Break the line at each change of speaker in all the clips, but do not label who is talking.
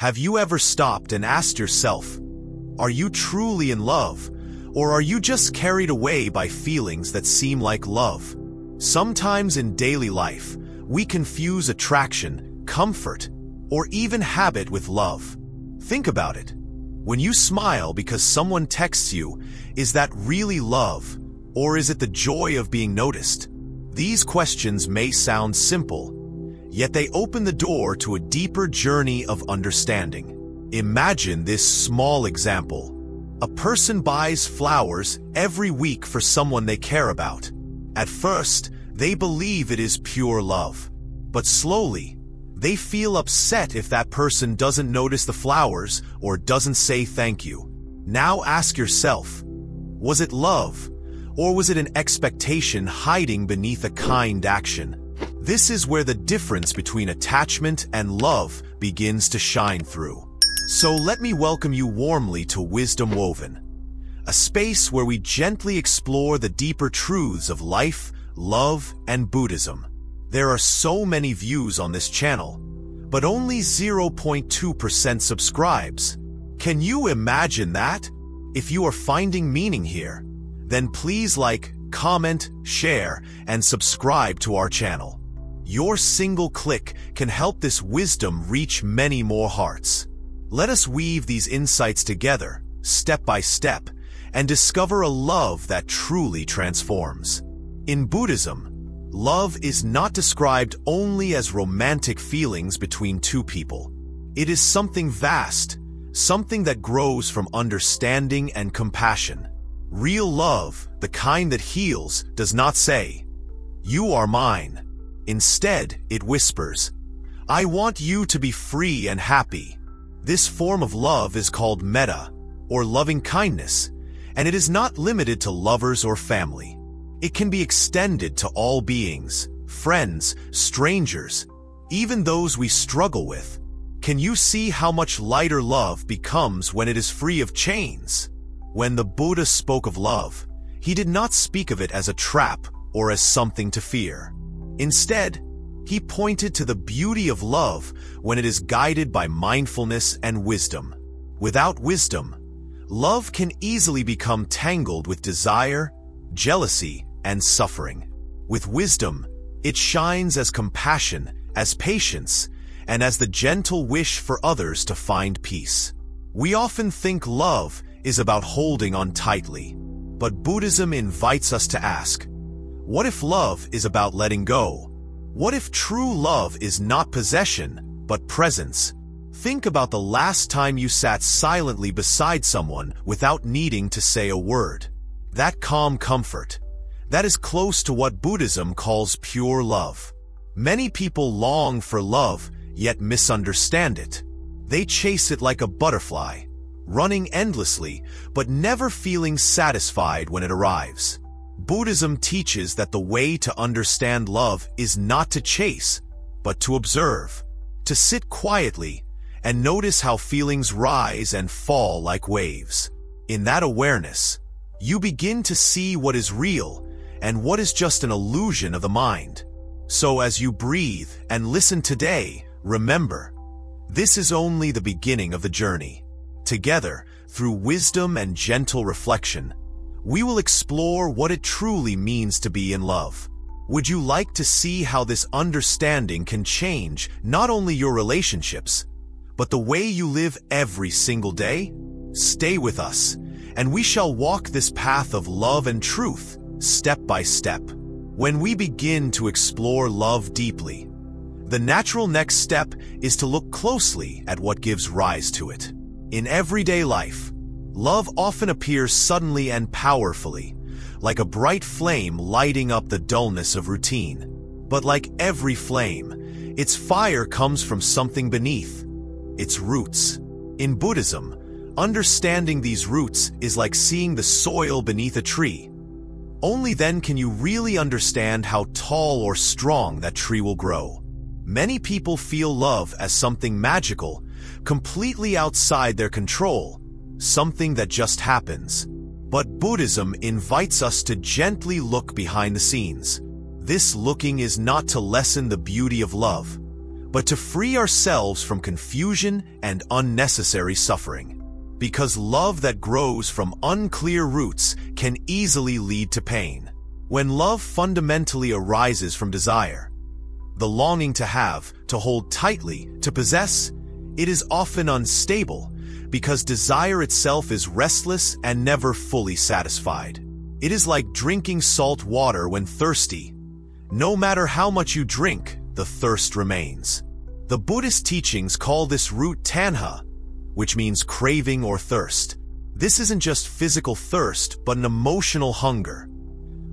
Have you ever stopped and asked yourself, are you truly in love, or are you just carried away by feelings that seem like love? Sometimes in daily life, we confuse attraction, comfort, or even habit with love. Think about it. When you smile because someone texts you, is that really love, or is it the joy of being noticed? These questions may sound simple, yet they open the door to a deeper journey of understanding. Imagine this small example. A person buys flowers every week for someone they care about. At first, they believe it is pure love. But slowly, they feel upset if that person doesn't notice the flowers or doesn't say thank you. Now ask yourself, was it love, or was it an expectation hiding beneath a kind action? This is where the difference between attachment and love begins to shine through. So let me welcome you warmly to Wisdom Woven, a space where we gently explore the deeper truths of life, love, and Buddhism. There are so many views on this channel, but only 0.2% subscribes. Can you imagine that? If you are finding meaning here, then please like, comment, share, and subscribe to our channel. Your single click can help this wisdom reach many more hearts. Let us weave these insights together, step by step, and discover a love that truly transforms. In Buddhism, love is not described only as romantic feelings between two people. It is something vast, something that grows from understanding and compassion. Real love, the kind that heals, does not say, "You are mine." Instead, it whispers, "I want you to be free and happy." This form of love is called metta, or loving kindness, and it is not limited to lovers or family. It can be extended to all beings, friends, strangers, even those we struggle with. Can you see how much lighter love becomes when it is free of chains? When the Buddha spoke of love, he did not speak of it as a trap or as something to fear. Instead, he pointed to the beauty of love when it is guided by mindfulness and wisdom. Without wisdom, love can easily become tangled with desire, jealousy, and suffering. With wisdom, it shines as compassion, as patience, and as the gentle wish for others to find peace. We often think love is about holding on tightly, but Buddhism invites us to ask, what if love is about letting go? What if true love is not possession, but presence? Think about the last time you sat silently beside someone without needing to say a word. That calm comfort, that is close to what Buddhism calls pure love. Many people long for love, yet misunderstand it. They chase it like a butterfly, running endlessly, but never feeling satisfied when it arrives. Buddhism teaches that the way to understand love is not to chase, but to observe, to sit quietly and notice how feelings rise and fall like waves. In that awareness, you begin to see what is real and what is just an illusion of the mind. So as you breathe and listen today, remember, this is only the beginning of the journey. Together, through wisdom and gentle reflection, we will explore what it truly means to be in love. Would you like to see how this understanding can change not only your relationships, but the way you live every single day? Stay with us, and we shall walk this path of love and truth, step by step. When we begin to explore love deeply, the natural next step is to look closely at what gives rise to it. In everyday life, love often appears suddenly and powerfully, like a bright flame lighting up the dullness of routine. But like every flame, its fire comes from something beneath, its roots. In Buddhism, understanding these roots is like seeing the soil beneath a tree. Only then can you really understand how tall or strong that tree will grow. Many people feel love as something magical, completely outside their control, something that just happens. But Buddhism invites us to gently look behind the scenes. This looking is not to lessen the beauty of love, but to free ourselves from confusion and unnecessary suffering. Because love that grows from unclear roots can easily lead to pain. When love fundamentally arises from desire, the longing to have, to hold tightly, to possess, it is often unstable because desire itself is restless and never fully satisfied. It is like drinking salt water when thirsty. No matter how much you drink, the thirst remains. The Buddhist teachings call this root tanha, which means craving or thirst. This isn't just physical thirst, but an emotional hunger,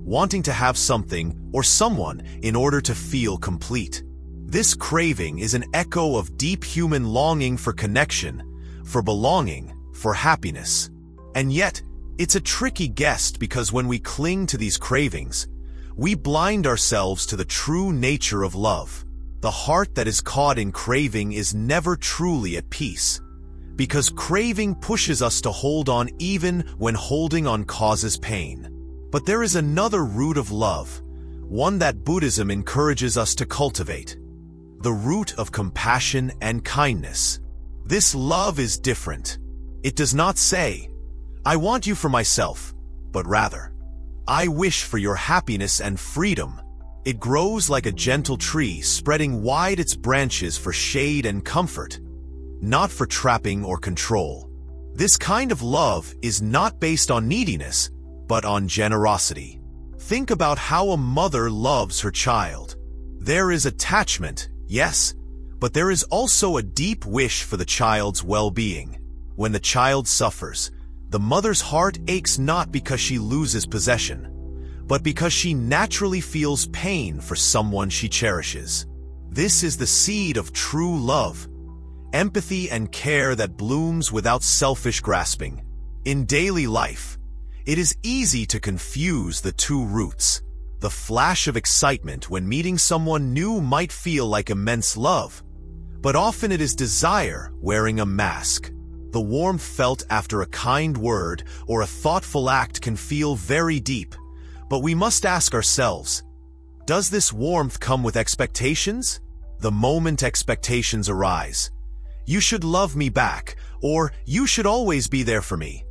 wanting to have something or someone in order to feel complete. This craving is an echo of deep human longing for connection, for belonging, for happiness. And yet, it's a tricky guessed because when we cling to these cravings, we blind ourselves to the true nature of love. The heart that is caught in craving is never truly at peace, because craving pushes us to hold on even when holding on causes pain. But there is another root of love, one that Buddhism encourages us to cultivate: the root of compassion and kindness. This love is different. It does not say, "I want you for myself," but rather, "I wish for your happiness and freedom." It grows like a gentle tree, spreading wide its branches for shade and comfort, not for trapping or control. This kind of love is not based on neediness, but on generosity. Think about how a mother loves her child. There is attachment, yes, but there is also a deep wish for the child's well-being. When the child suffers, the mother's heart aches not because she loses possession, but because she naturally feels pain for someone she cherishes. This is the seed of true love, empathy and care that blooms without selfish grasping. In daily life, it is easy to confuse the two roots. The flash of excitement when meeting someone new might feel like immense love, but often it is desire wearing a mask. The warmth felt after a kind word or a thoughtful act can feel very deep, but we must ask ourselves, does this warmth come with expectations? The moment expectations arise, "You should love me back," or "You should always be there for me,"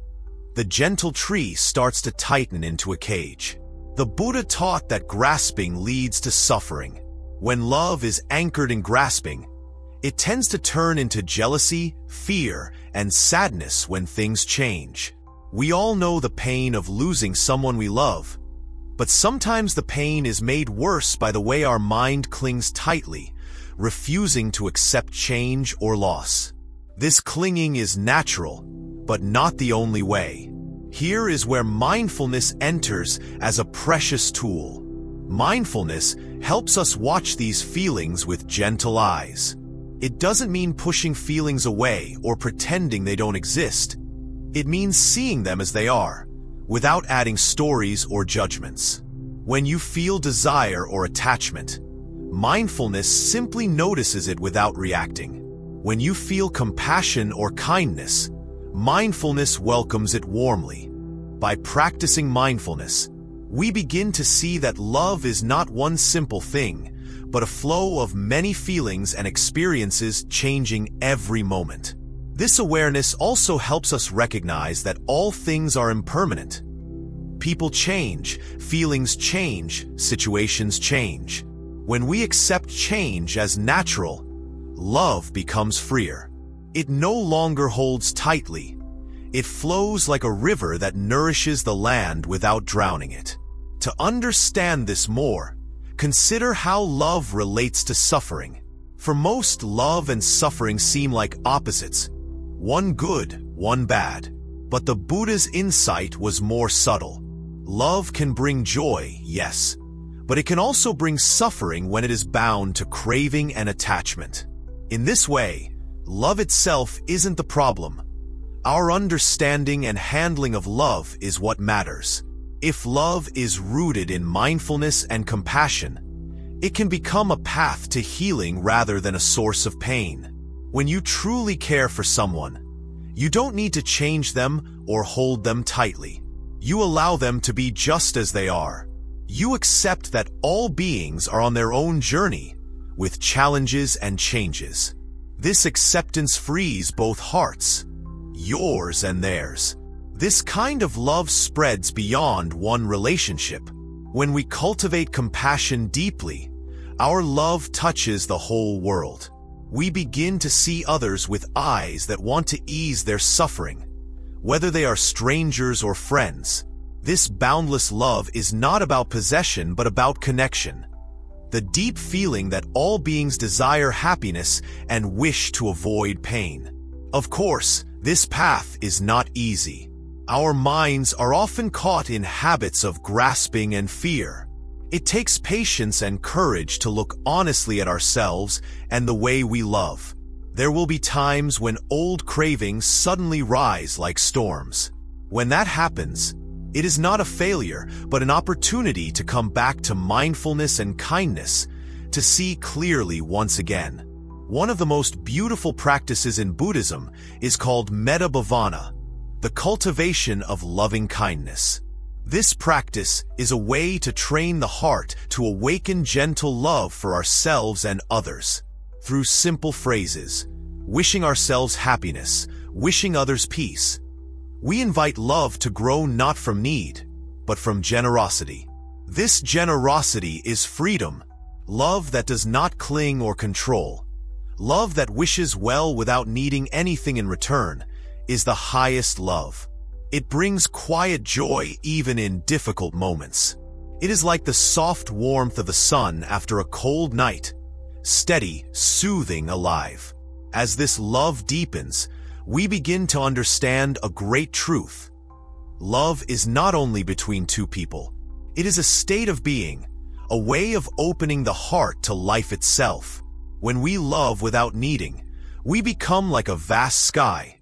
the gentle tree starts to tighten into a cage. The Buddha taught that grasping leads to suffering. When love is anchored in grasping, it tends to turn into jealousy, fear, and sadness when things change. We all know the pain of losing someone we love, but sometimes the pain is made worse by the way our mind clings tightly, refusing to accept change or loss. This clinging is natural, but not the only way. Here is where mindfulness enters as a precious tool. Mindfulness helps us watch these feelings with gentle eyes. It doesn't mean pushing feelings away or pretending they don't exist. It means seeing them as they are, without adding stories or judgments. When you feel desire or attachment, mindfulness simply notices it without reacting. When you feel compassion or kindness, mindfulness welcomes it warmly. By practicing mindfulness, we begin to see that love is not one simple thing, but a flow of many feelings and experiences changing every moment. This awareness also helps us recognize that all things are impermanent. People change, feelings change, situations change. When we accept change as natural, love becomes freer. It no longer holds tightly. It flows like a river that nourishes the land without drowning it. To understand this more, consider how love relates to suffering. For most, love and suffering seem like opposites, one good, one bad. But the Buddha's insight was more subtle. Love can bring joy, yes, but it can also bring suffering when it is bound to craving and attachment. In this way, love itself isn't the problem. Our understanding and handling of love is what matters. If love is rooted in mindfulness and compassion, it can become a path to healing rather than a source of pain. When you truly care for someone, you don't need to change them or hold them tightly. You allow them to be just as they are. You accept that all beings are on their own journey, with challenges and changes. This acceptance frees both hearts, yours and theirs. This kind of love spreads beyond one relationship. When we cultivate compassion deeply, our love touches the whole world. We begin to see others with eyes that want to ease their suffering, whether they are strangers or friends. This boundless love is not about possession but about connection. The deep feeling that all beings desire happiness and wish to avoid pain. Of course, this path is not easy. Our minds are often caught in habits of grasping and fear. It takes patience and courage to look honestly at ourselves and the way we love. There will be times when old cravings suddenly rise like storms. When that happens, it is not a failure, but an opportunity to come back to mindfulness and kindness, to see clearly once again. One of the most beautiful practices in Buddhism is called metta bhavana, the cultivation of loving kindness. This practice is a way to train the heart to awaken gentle love for ourselves and others. Through simple phrases, wishing ourselves happiness, wishing others peace, we invite love to grow not from need, but from generosity. This generosity is freedom, love that does not cling or control. Love that wishes well without needing anything in return is the highest love. It brings quiet joy even in difficult moments. It is like the soft warmth of the sun after a cold night, steady, soothing, alive. As this love deepens, we begin to understand a great truth. Love is not only between two people. It is a state of being, a way of opening the heart to life itself. When we love without needing, we become like a vast sky,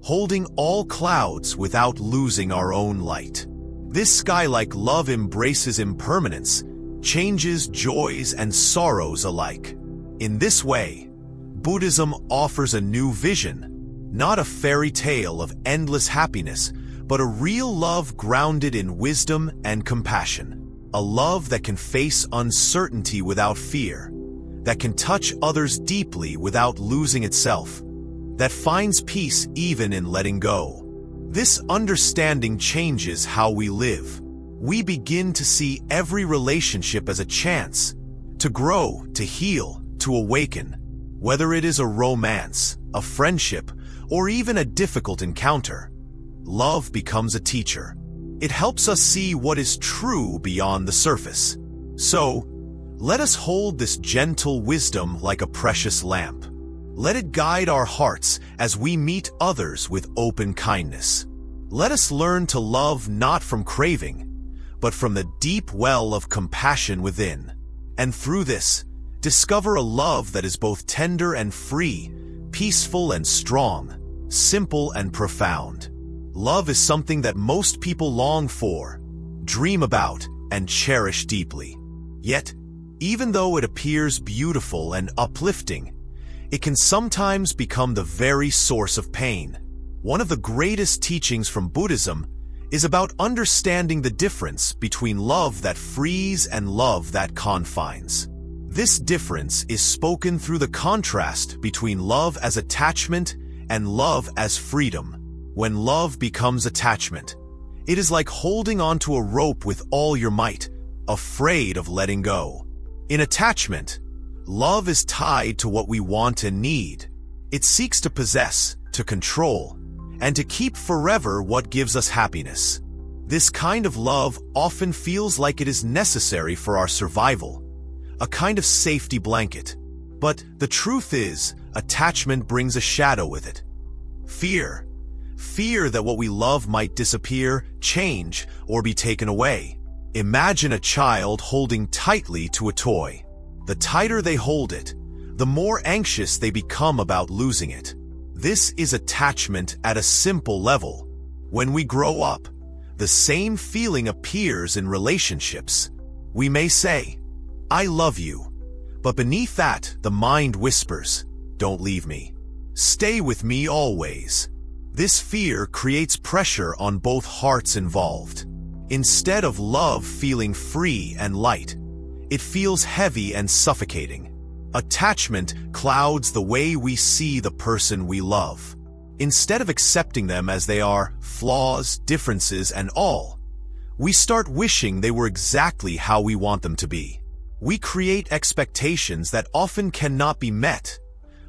holding all clouds without losing our own light. This sky-like love embraces impermanence, changes, joys, and sorrows alike. In this way, Buddhism offers a new vision, not a fairy tale of endless happiness, but a real love grounded in wisdom and compassion. A love that can face uncertainty without fear, that can touch others deeply without losing itself, that finds peace even in letting go. This understanding changes how we live. We begin to see every relationship as a chance to grow, to heal, to awaken. Whether it is a romance, a friendship, or even a difficult encounter, love becomes a teacher. It helps us see what is true beyond the surface. So, let us hold this gentle wisdom like a precious lamp. Let it guide our hearts as we meet others with open kindness. Let us learn to love not from craving, but from the deep well of compassion within. And through this, discover a love that is both tender and free, peaceful and strong, simple and profound. Love is something that most people long for, dream about, and cherish deeply. Yet, even though it appears beautiful and uplifting, it can sometimes become the very source of pain. One of the greatest teachings from Buddhism is about understanding the difference between love that frees and love that confines. This difference is spoken through the contrast between love as attachment and love as freedom. When love becomes attachment, it is like holding onto a rope with all your might, afraid of letting go. In attachment, love is tied to what we want and need. It seeks to possess, to control, and to keep forever what gives us happiness. This kind of love often feels like it is necessary for our survival, a kind of safety blanket. But the truth is, attachment brings a shadow with it. Fear. Fear that what we love might disappear, change, or be taken away. Imagine a child holding tightly to a toy. The tighter they hold it, the more anxious they become about losing it. This is attachment at a simple level. When we grow up, the same feeling appears in relationships. We may say, "I love you," but beneath that, the mind whispers, "Don't leave me. Stay with me always." This fear creates pressure on both hearts involved. Instead of love feeling free and light, it feels heavy and suffocating. Attachment clouds the way we see the person we love. Instead of accepting them as they are, flaws, differences, and all, we start wishing they were exactly how we want them to be. We create expectations that often cannot be met,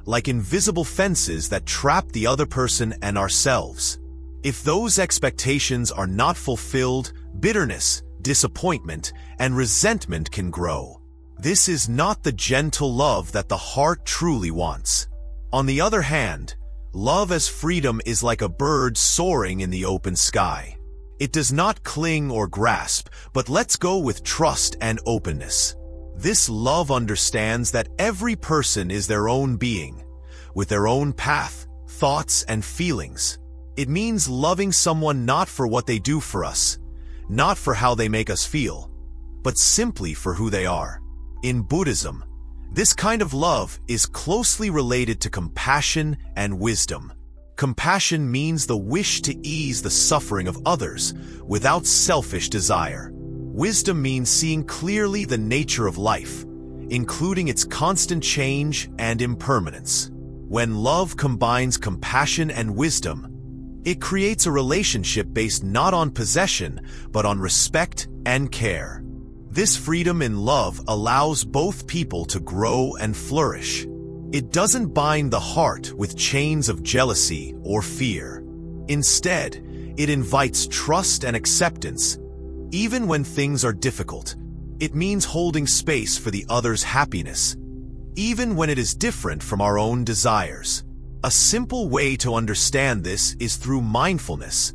like invisible fences that trap the other person and ourselves. If those expectations are not fulfilled, bitterness, disappointment, and resentment can grow. This is not the gentle love that the heart truly wants. On the other hand, love as freedom is like a bird soaring in the open sky. It does not cling or grasp, but lets go with trust and openness. This love understands that every person is their own being, with their own path, thoughts, and feelings. It means loving someone not for what they do for us, not for how they make us feel, but simply for who they are. In Buddhism, this kind of love is closely related to compassion and wisdom. Compassion means the wish to ease the suffering of others without selfish desire. Wisdom means seeing clearly the nature of life, including its constant change and impermanence. When love combines compassion and wisdom, it creates a relationship based not on possession, but on respect and care. This freedom in love allows both people to grow and flourish. It doesn't bind the heart with chains of jealousy or fear. Instead, it invites trust and acceptance, even when things are difficult. It means holding space for the other's happiness, even when it is different from our own desires. A simple way to understand this is through mindfulness,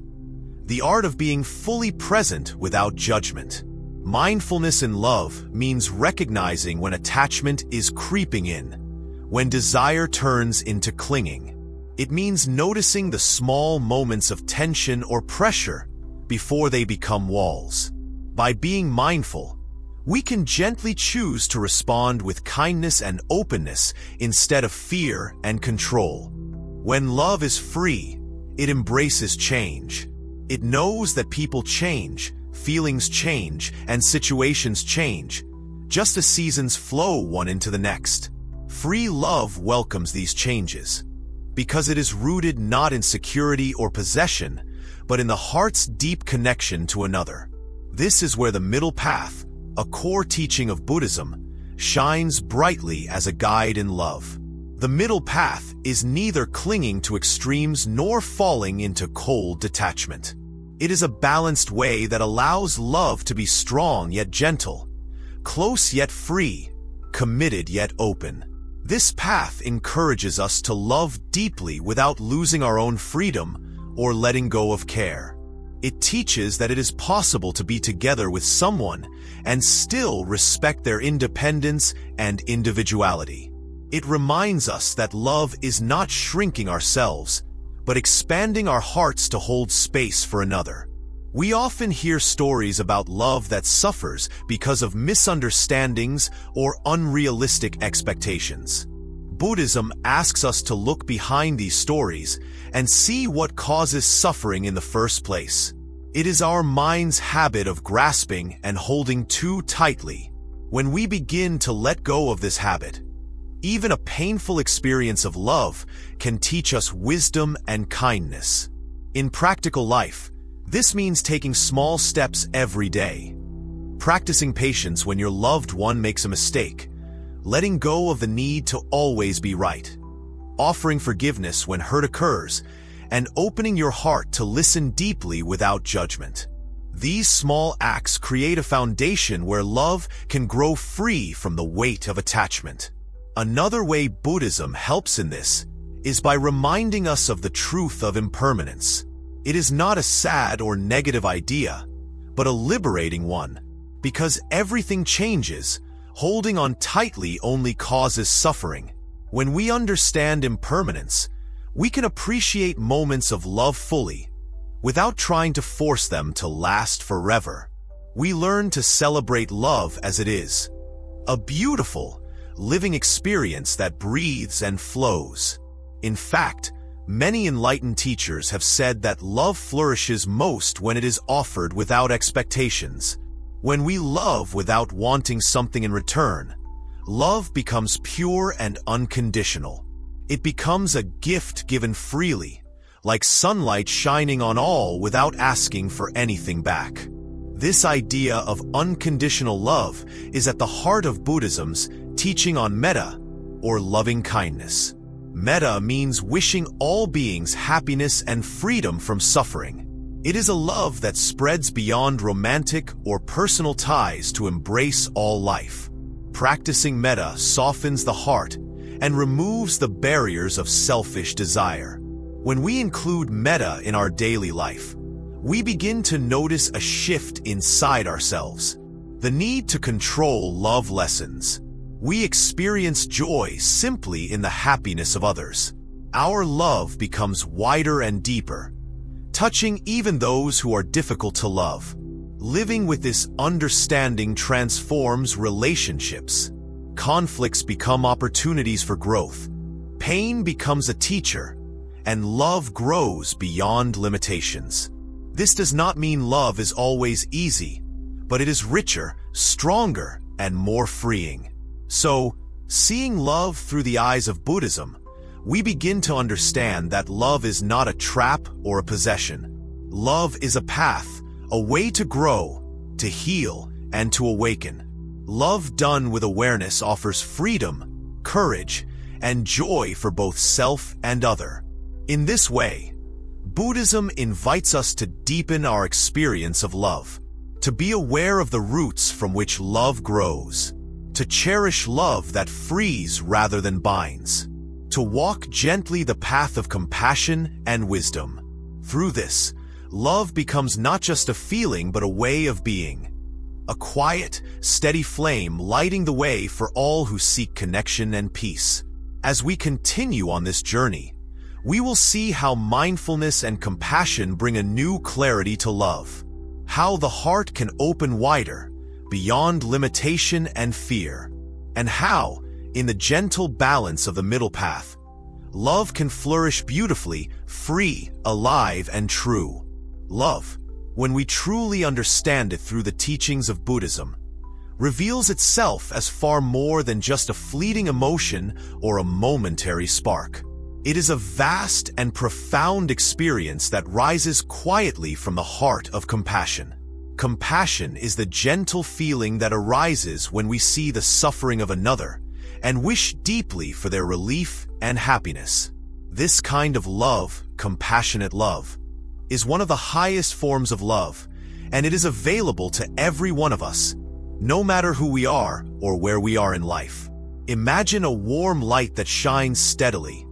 the art of being fully present without judgment. Mindfulness in love means recognizing when attachment is creeping in, when desire turns into clinging. It means noticing the small moments of tension or pressure before they become walls. By being mindful, we can gently choose to respond with kindness and openness instead of fear and control. When love is free, it embraces change. It knows that people change, feelings change, and situations change, just as seasons flow one into the next. Free love welcomes these changes, because it is rooted not in security or possession, but in the heart's deep connection to another. This is where the middle path, a core teaching of Buddhism, shines brightly as a guide in love. The middle path is neither clinging to extremes nor falling into cold detachment. It is a balanced way that allows love to be strong yet gentle, close yet free, committed yet open. This path encourages us to love deeply without losing our own freedom or letting go of care. It teaches that it is possible to be together with someone and still respect their independence and individuality. It reminds us that love is not shrinking ourselves, but expanding our hearts to hold space for another. We often hear stories about love that suffers because of misunderstandings or unrealistic expectations. Buddhism asks us to look behind these stories and see what causes suffering in the first place. It is our mind's habit of grasping and holding too tightly. When we begin to let go of this habit, even a painful experience of love can teach us wisdom and kindness. In practical life, this means taking small steps every day. Practicing patience when your loved one makes a mistake, letting go of the need to always be right, offering forgiveness when hurt occurs, and opening your heart to listen deeply without judgment. These small acts create a foundation where love can grow free from the weight of attachment. Another way Buddhism helps in this is by reminding us of the truth of impermanence. It is not a sad or negative idea, but a liberating one. Because everything changes, holding on tightly only causes suffering. When we understand impermanence, we can appreciate moments of love fully, without trying to force them to last forever. We learn to celebrate love as it is, a beautiful, living experience that breathes and flows. In fact, many enlightened teachers have said that love flourishes most when it is offered without expectations. When we love without wanting something in return, love becomes pure and unconditional. It becomes a gift given freely, like sunlight shining on all without asking for anything back. This idea of unconditional love is at the heart of Buddhism's teaching on metta, or loving kindness. Metta means wishing all beings happiness and freedom from suffering. It is a love that spreads beyond romantic or personal ties to embrace all life. Practicing metta softens the heart and removes the barriers of selfish desire. When we include metta in our daily life, we begin to notice a shift inside ourselves. The need to control love lessens. We experience joy simply in the happiness of others. Our love becomes wider and deeper, touching even those who are difficult to love. Living with this understanding transforms relationships. Conflicts become opportunities for growth. Pain becomes a teacher, and love grows beyond limitations. This does not mean love is always easy, but it is richer, stronger, and more freeing. So, seeing love through the eyes of Buddhism, we begin to understand that love is not a trap or a possession. Love is a path, a way to grow, to heal, and to awaken. Love done with awareness offers freedom, courage, and joy for both self and other. In this way, Buddhism invites us to deepen our experience of love, to be aware of the roots from which love grows, to cherish love that frees rather than binds, to walk gently the path of compassion and wisdom. Through this, love becomes not just a feeling but a way of being, a quiet, steady flame lighting the way for all who seek connection and peace. As we continue on this journey, we will see how mindfulness and compassion bring a new clarity to love, how the heart can open wider, beyond limitation and fear, and how, in the gentle balance of the middle path, love can flourish beautifully, free, alive, and true. Love, when we truly understand it through the teachings of Buddhism, reveals itself as far more than just a fleeting emotion or a momentary spark. It is a vast and profound experience that rises quietly from the heart of compassion. Compassion is the gentle feeling that arises when we see the suffering of another and wish deeply for their relief and happiness. This kind of love, compassionate love, is one of the highest forms of love, and it is available to every one of us, no matter who we are or where we are in life. Imagine a warm light that shines steadily,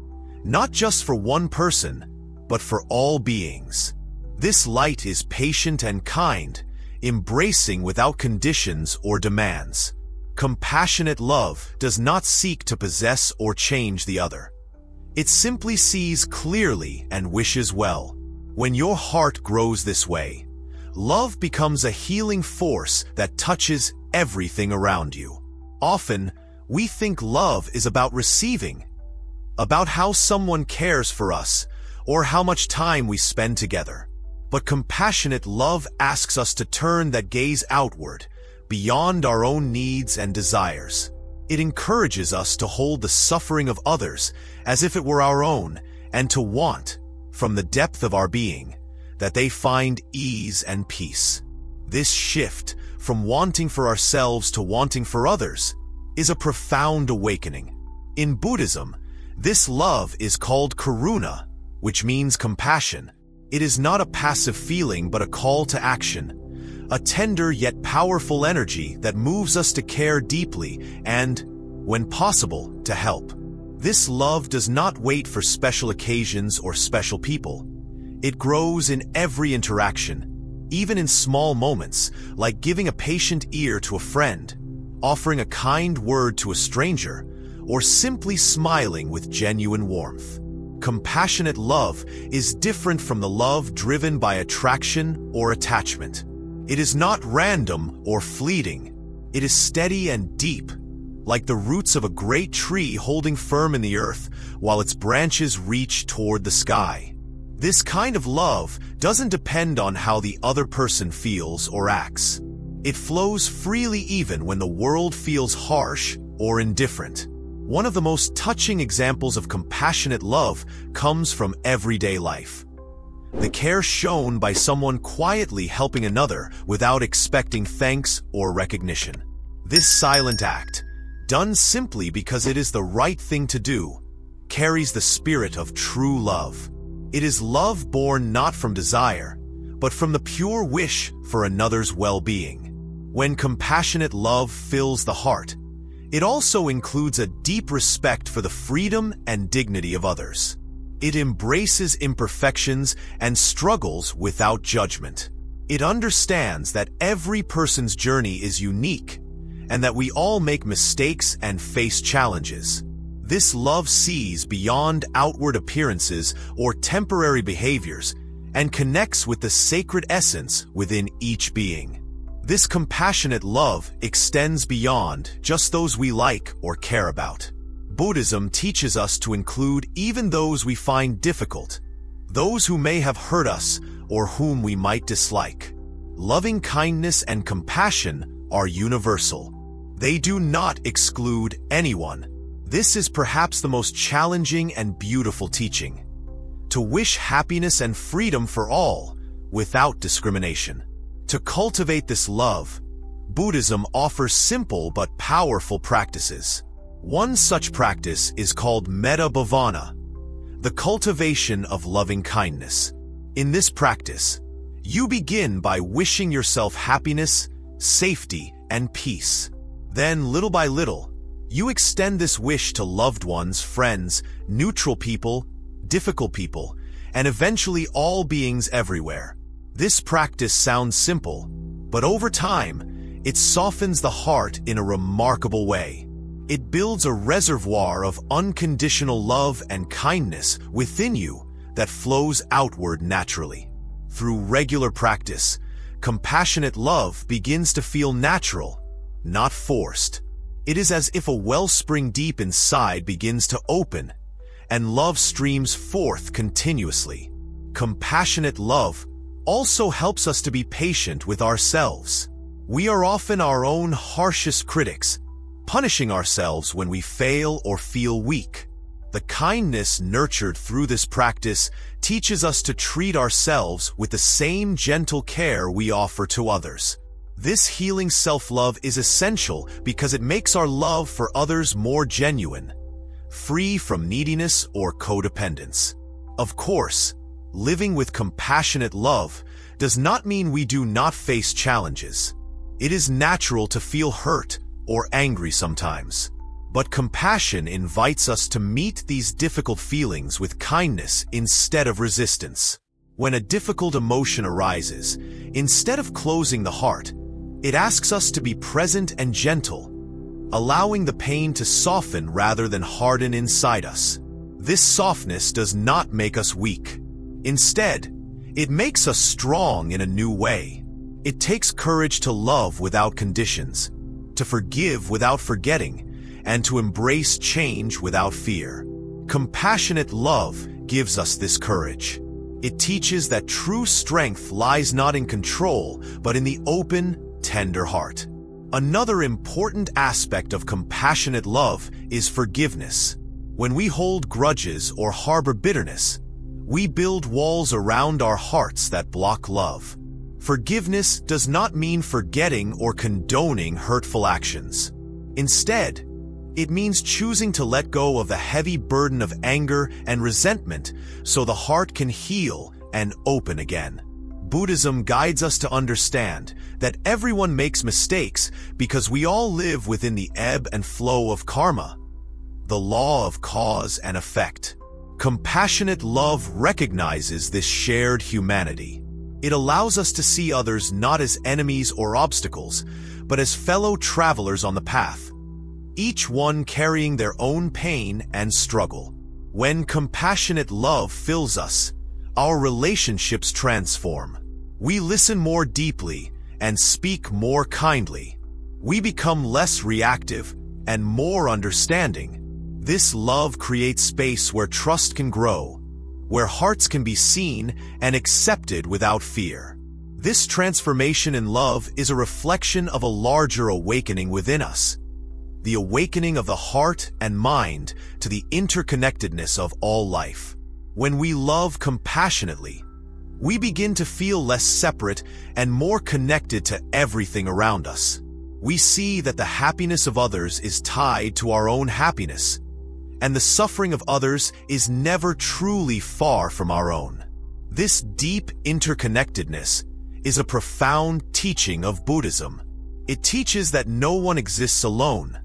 not just for one person, but for all beings. This light is patient and kind, embracing without conditions or demands. Compassionate love does not seek to possess or change the other. It simply sees clearly and wishes well. When your heart grows this way, love becomes a healing force that touches everything around you. Often, we think love is about receiving, about how someone cares for us, or how much time we spend together. But compassionate love asks us to turn that gaze outward, beyond our own needs and desires. It encourages us to hold the suffering of others as if it were our own, and to want, from the depth of our being, that they find ease and peace. This shift from wanting for ourselves to wanting for others is a profound awakening. In Buddhism, this love is called karuna, which means compassion. It is not a passive feeling but a call to action, a tender yet powerful energy that moves us to care deeply and, when possible, to help. This love does not wait for special occasions or special people. It grows in every interaction, even in small moments, like giving a patient ear to a friend, offering a kind word to a stranger, or simply smiling with genuine warmth. Compassionate love is different from the love driven by attraction or attachment. It is not random or fleeting. It is steady and deep, like the roots of a great tree holding firm in the earth while its branches reach toward the sky. This kind of love doesn't depend on how the other person feels or acts. It flows freely even when the world feels harsh or indifferent. One of the most touching examples of compassionate love comes from everyday life. The care shown by someone quietly helping another without expecting thanks or recognition. This silent act, done simply because it is the right thing to do, carries the spirit of true love. It is love born not from desire, but from the pure wish for another's well-being. When compassionate love fills the heart, it also includes a deep respect for the freedom and dignity of others. It embraces imperfections and struggles without judgment. It understands that every person's journey is unique and that we all make mistakes and face challenges. This love sees beyond outward appearances or temporary behaviors and connects with the sacred essence within each being. This compassionate love extends beyond just those we like or care about. Buddhism teaches us to include even those we find difficult, those who may have hurt us or whom we might dislike. Loving kindness and compassion are universal. They do not exclude anyone. This is perhaps the most challenging and beautiful teaching. To wish happiness and freedom for all, without discrimination. To cultivate this love, Buddhism offers simple but powerful practices. One such practice is called Metta Bhavana, the cultivation of loving kindness. In this practice, you begin by wishing yourself happiness, safety, and peace. Then, little by little, you extend this wish to loved ones, friends, neutral people, difficult people, and eventually all beings everywhere. This practice sounds simple, but over time, it softens the heart in a remarkable way. It builds a reservoir of unconditional love and kindness within you that flows outward naturally. Through regular practice, compassionate love begins to feel natural, not forced. It is as if a wellspring deep inside begins to open, and love streams forth continuously. Compassionate love also helps us to be patient with ourselves. We are often our own harshest critics, punishing ourselves when we fail or feel weak. The kindness nurtured through this practice teaches us to treat ourselves with the same gentle care we offer to others. This healing self-love is essential because it makes our love for others more genuine, free from neediness or codependence. Of course, living with compassionate love does not mean we do not face challenges. It is natural to feel hurt or angry sometimes. But compassion invites us to meet these difficult feelings with kindness instead of resistance. When a difficult emotion arises, instead of closing the heart, it asks us to be present and gentle, allowing the pain to soften rather than harden inside us. This softness does not make us weak. Instead, it makes us strong in a new way. It takes courage to love without conditions, to forgive without forgetting, and to embrace change without fear. Compassionate love gives us this courage. It teaches that true strength lies not in control, but in the open, tender heart. Another important aspect of compassionate love is forgiveness. When we hold grudges or harbor bitterness, we build walls around our hearts that block love. Forgiveness does not mean forgetting or condoning hurtful actions. Instead, it means choosing to let go of the heavy burden of anger and resentment so the heart can heal and open again. Buddhism guides us to understand that everyone makes mistakes because we all live within the ebb and flow of karma, the law of cause and effect. Compassionate love recognizes this shared humanity. It allows us to see others not as enemies or obstacles, but as fellow travelers on the path, each one carrying their own pain and struggle. When compassionate love fills us, our relationships transform. We listen more deeply and speak more kindly. We become less reactive and more understanding. This love creates space where trust can grow, where hearts can be seen and accepted without fear. This transformation in love is a reflection of a larger awakening within us, the awakening of the heart and mind to the interconnectedness of all life. When we love compassionately, we begin to feel less separate and more connected to everything around us. We see that the happiness of others is tied to our own happiness, and the suffering of others is never truly far from our own. This deep interconnectedness is a profound teaching of Buddhism. It teaches that no one exists alone.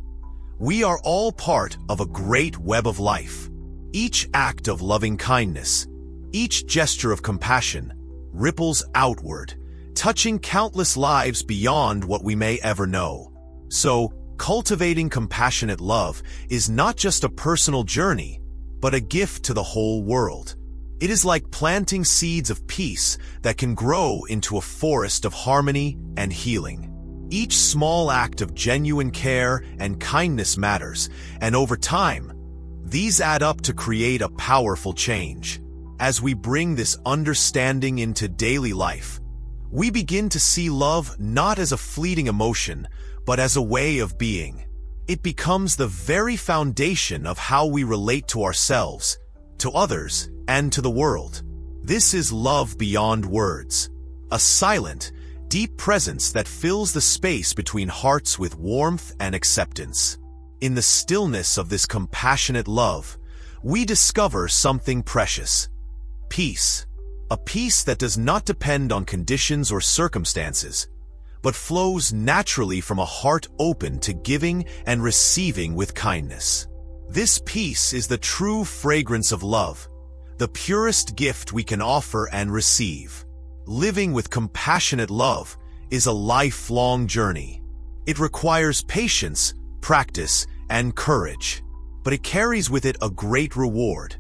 We are all part of a great web of life. Each act of loving kindness, each gesture of compassion, ripples outward, touching countless lives beyond what we may ever know. So, cultivating compassionate love is not just a personal journey, but a gift to the whole world. It is like planting seeds of peace that can grow into a forest of harmony and healing. Each small act of genuine care and kindness matters, and over time, these add up to create a powerful change. As we bring this understanding into daily life, we begin to see love not as a fleeting emotion, but as a way of being. It becomes the very foundation of how we relate to ourselves, to others, and to the world. This is love beyond words, a silent, deep presence that fills the space between hearts with warmth and acceptance. In the stillness of this compassionate love, we discover something precious: peace. A peace that does not depend on conditions or circumstances, but flows naturally from a heart open to giving and receiving with kindness. This peace is the true fragrance of love, the purest gift we can offer and receive. Living with compassionate love is a lifelong journey. It requires patience, practice, and courage, but it carries with it a great reward: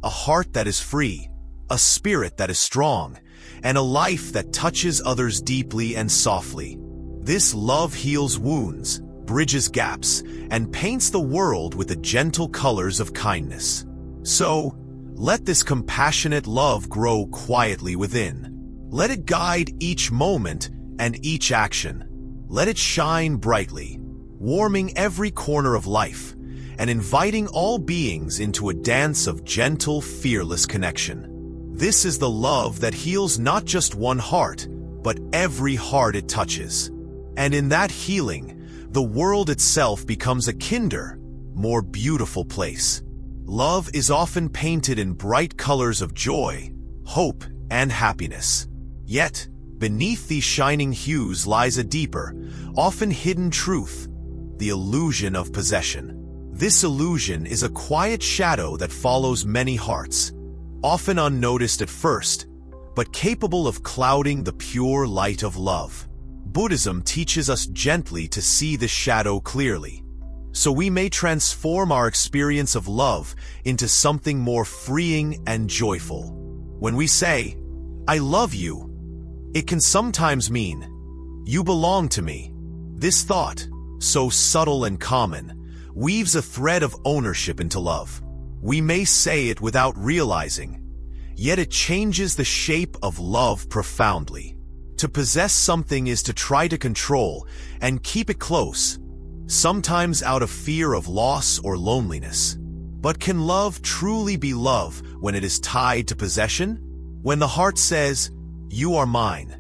a heart that is free, a spirit that is strong, and a life that touches others deeply and softly. This love heals wounds, bridges gaps, and paints the world with the gentle colors of kindness. So, let this compassionate love grow quietly within. Let it guide each moment and each action. Let it shine brightly, warming every corner of life, and inviting all beings into a dance of gentle, fearless connection. This is the love that heals not just one heart, but every heart it touches. And in that healing, the world itself becomes a kinder, more beautiful place. Love is often painted in bright colors of joy, hope, and happiness. Yet, beneath these shining hues lies a deeper, often hidden truth: the illusion of possession. This illusion is a quiet shadow that follows many hearts, often unnoticed at first, but capable of clouding the pure light of love. Buddhism teaches us gently to see this shadow clearly, so we may transform our experience of love into something more freeing and joyful. When we say, "I love you," it can sometimes mean, "You belong to me." This thought, so subtle and common, weaves a thread of ownership into love. We may say it without realizing, yet it changes the shape of love profoundly. To possess something is to try to control and keep it close, sometimes out of fear of loss or loneliness. But can love truly be love when it is tied to possession? When the heart says, "You are mine,"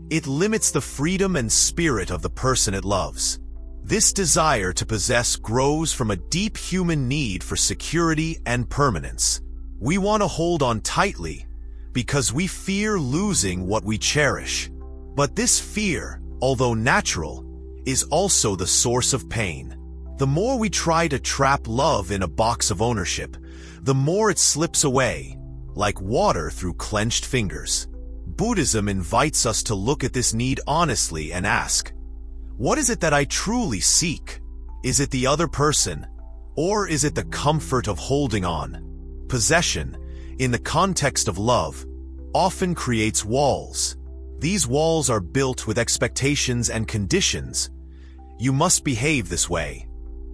it limits the freedom and spirit of the person it loves. This desire to possess grows from a deep human need for security and permanence. We want to hold on tightly because we fear losing what we cherish. But this fear, although natural, is also the source of pain. The more we try to trap love in a box of ownership, the more it slips away, like water through clenched fingers. Buddhism invites us to look at this need honestly and ask, what is it that I truly seek? Is it the other person, or is it the comfort of holding on? Possession, in the context of love, often creates walls. These walls are built with expectations and conditions. You must behave this way.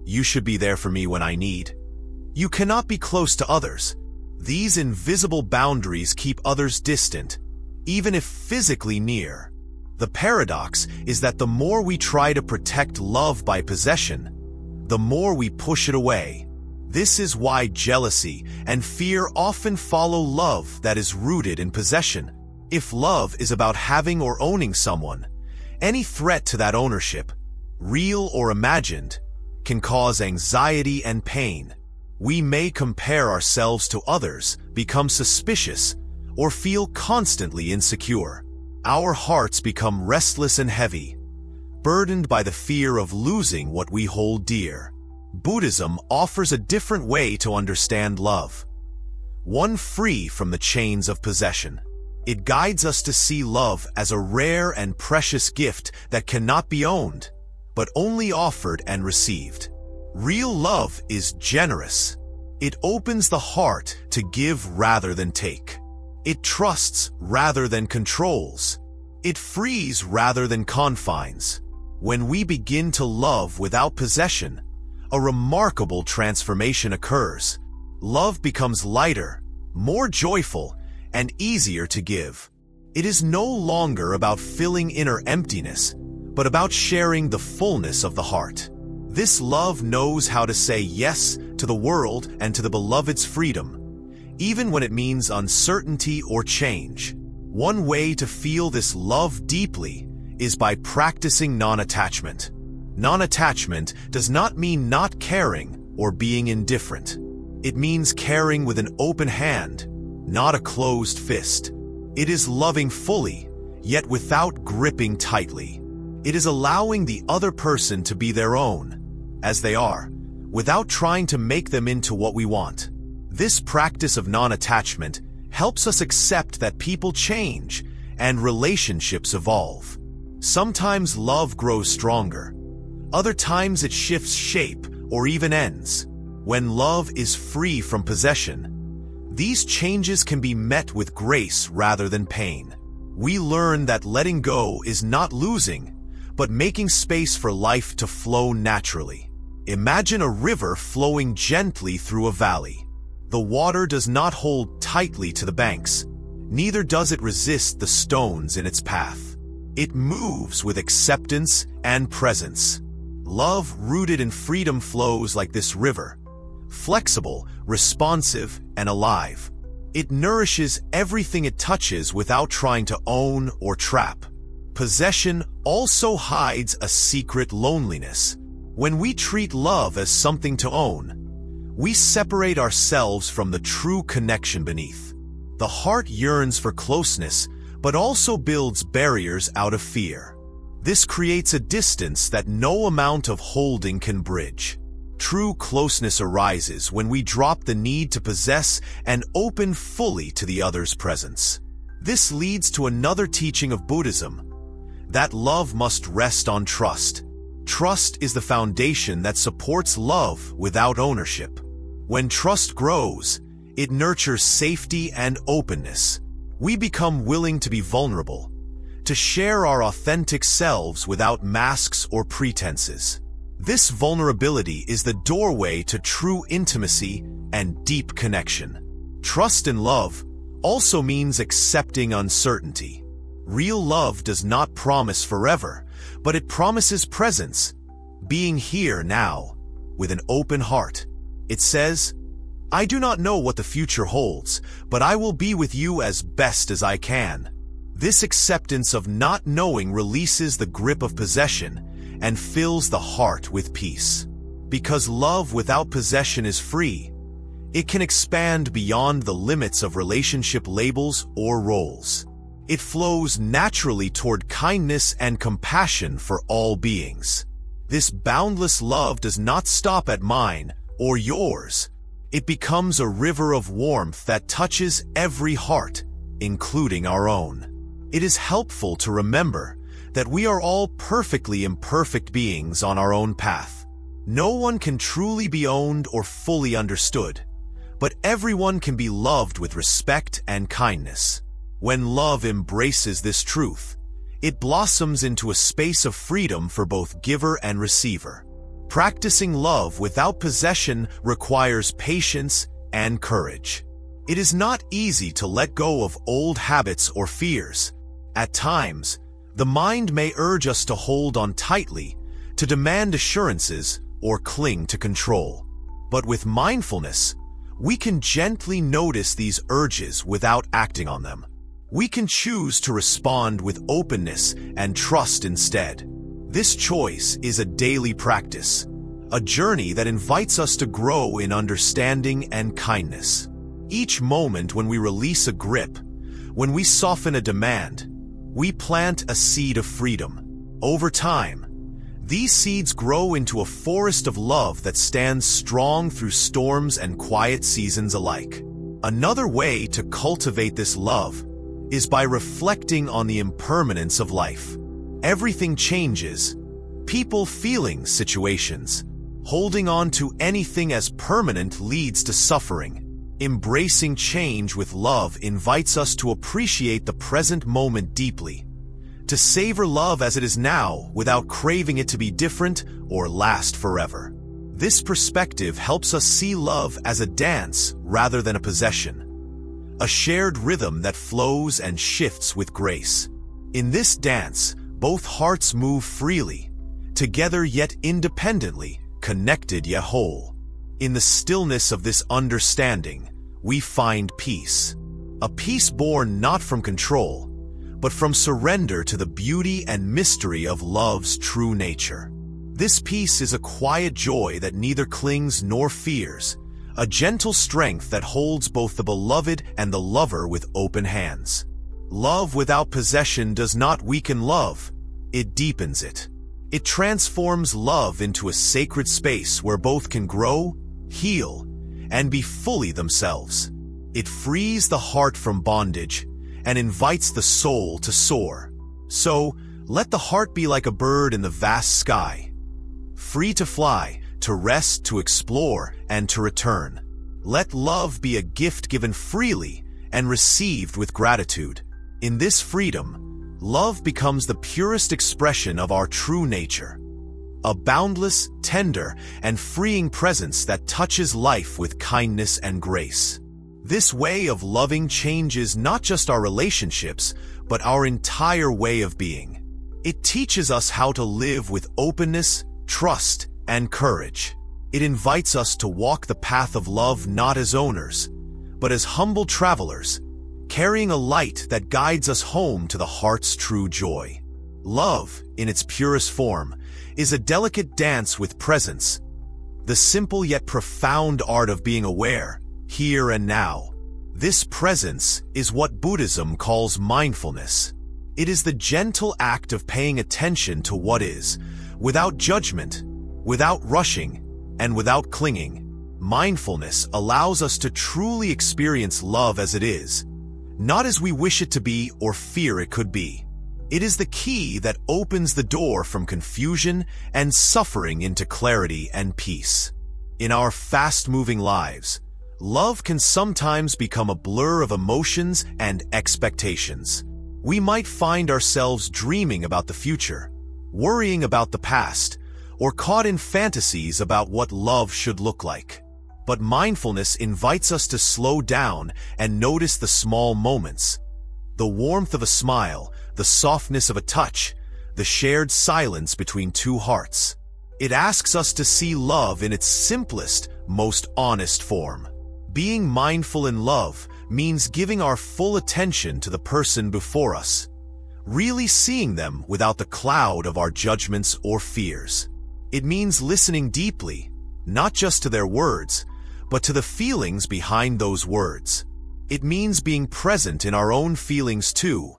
You should be there for me when I need. You cannot be close to others. These invisible boundaries keep others distant, even if physically near. The paradox is that the more we try to protect love by possession, the more we push it away. This is why jealousy and fear often follow love that is rooted in possession. If love is about having or owning someone, any threat to that ownership, real or imagined, can cause anxiety and pain. We may compare ourselves to others, become suspicious, or feel constantly insecure. Our hearts become restless and heavy, burdened by the fear of losing what we hold dear. Buddhism offers a different way to understand love, one free from the chains of possession. It guides us to see love as a rare and precious gift that cannot be owned, but only offered and received. Real love is generous. It opens the heart to give rather than take. It trusts rather than controls. It frees rather than confines. When we begin to love without possession, a remarkable transformation occurs. Love becomes lighter, more joyful, and easier to give. It is no longer about filling inner emptiness, but about sharing the fullness of the heart. This love knows how to say yes to the world and to the beloved's freedom, even when it means uncertainty or change. One way to feel this love deeply is by practicing non-attachment. Non-attachment does not mean not caring or being indifferent. It means caring with an open hand, not a closed fist. It is loving fully, yet without gripping tightly. It is allowing the other person to be their own, as they are, without trying to make them into what we want. This practice of non-attachment helps us accept that people change and relationships evolve. Sometimes love grows stronger. Other times it shifts shape or even ends. When love is free from possession, these changes can be met with grace rather than pain. We learn that letting go is not losing, but making space for life to flow naturally. Imagine a river flowing gently through a valley. The water does not hold tightly to the banks, neither does it resist the stones in its path. It moves with acceptance and presence. Love rooted in freedom flows like this river, flexible, responsive, and alive. It nourishes everything it touches without trying to own or trap. Possession also hides a secret loneliness. When we treat love as something to own, we separate ourselves from the true connection beneath. The heart yearns for closeness, but also builds barriers out of fear. This creates a distance that no amount of holding can bridge. True closeness arises when we drop the need to possess and open fully to the other's presence. This leads to another teaching of Buddhism, that love must rest on trust. Trust is the foundation that supports love without ownership. When trust grows, it nurtures safety and openness. We become willing to be vulnerable, to share our authentic selves without masks or pretenses. This vulnerability is the doorway to true intimacy and deep connection. Trust in love also means accepting uncertainty. Real love does not promise forever, but it promises presence, being here now, with an open heart. It says, "I do not know what the future holds, but I will be with you as best as I can." This acceptance of not knowing releases the grip of possession and fills the heart with peace. Because love without possession is free, it can expand beyond the limits of relationship labels or roles. It flows naturally toward kindness and compassion for all beings. This boundless love does not stop at mine or yours. It becomes a river of warmth that touches every heart, including our own. It is helpful to remember that we are all perfectly imperfect beings on our own path. No one can truly be owned or fully understood, but everyone can be loved with respect and kindness. When love embraces this truth, it blossoms into a space of freedom for both giver and receiver. Practicing love without possession requires patience and courage. It is not easy to let go of old habits or fears. At times, the mind may urge us to hold on tightly, to demand assurances, or cling to control. But with mindfulness, we can gently notice these urges without acting on them. We can choose to respond with openness and trust instead. This choice is a daily practice, a journey that invites us to grow in understanding and kindness. Each moment when we release a grip, when we soften a demand, we plant a seed of freedom. Over time, these seeds grow into a forest of love that stands strong through storms and quiet seasons alike. Another way to cultivate this love is by reflecting on the impermanence of life. Everything changes. People, feelings, situations. Holding on to anything as permanent leads to suffering. Embracing change with love invites us to appreciate the present moment deeply, to savor love as it is now without craving it to be different or last forever. This perspective helps us see love as a dance rather than a possession, a shared rhythm that flows and shifts with grace. In this dance, both hearts move freely, together yet independently, connected yet whole. In the stillness of this understanding, we find peace. A peace born not from control, but from surrender to the beauty and mystery of love's true nature. This peace is a quiet joy that neither clings nor fears, a gentle strength that holds both the beloved and the lover with open hands. Love without possession does not weaken love, it deepens it. It transforms love into a sacred space where both can grow, heal, and be fully themselves. It frees the heart from bondage and invites the soul to soar. So, let the heart be like a bird in the vast sky, free to fly, to rest, to explore, and to return. Let love be a gift given freely and received with gratitude. In this freedom, love becomes the purest expression of our true nature, a boundless, tender, and freeing presence that touches life with kindness and grace. This way of loving changes not just our relationships, but our entire way of being. It teaches us how to live with openness, trust, and courage. It invites us to walk the path of love not as owners, but as humble travelers, carrying a light that guides us home to the heart's true joy. Love, in its purest form, is a delicate dance with presence, the simple yet profound art of being aware, here and now. This presence is what Buddhism calls mindfulness. It is the gentle act of paying attention to what is, without judgment, without rushing, and without clinging. Mindfulness allows us to truly experience love as it is, not as we wish it to be or fear it could be. It is the key that opens the door from confusion and suffering into clarity and peace. In our fast-moving lives, love can sometimes become a blur of emotions and expectations. We might find ourselves dreaming about the future, worrying about the past, or caught in fantasies about what love should look like. But mindfulness invites us to slow down and notice the small moments, the warmth of a smile, the softness of a touch, the shared silence between two hearts. It asks us to see love in its simplest, most honest form. Being mindful in love means giving our full attention to the person before us, really seeing them without the cloud of our judgments or fears. It means listening deeply, not just to their words, but to the feelings behind those words. It means being present in our own feelings too,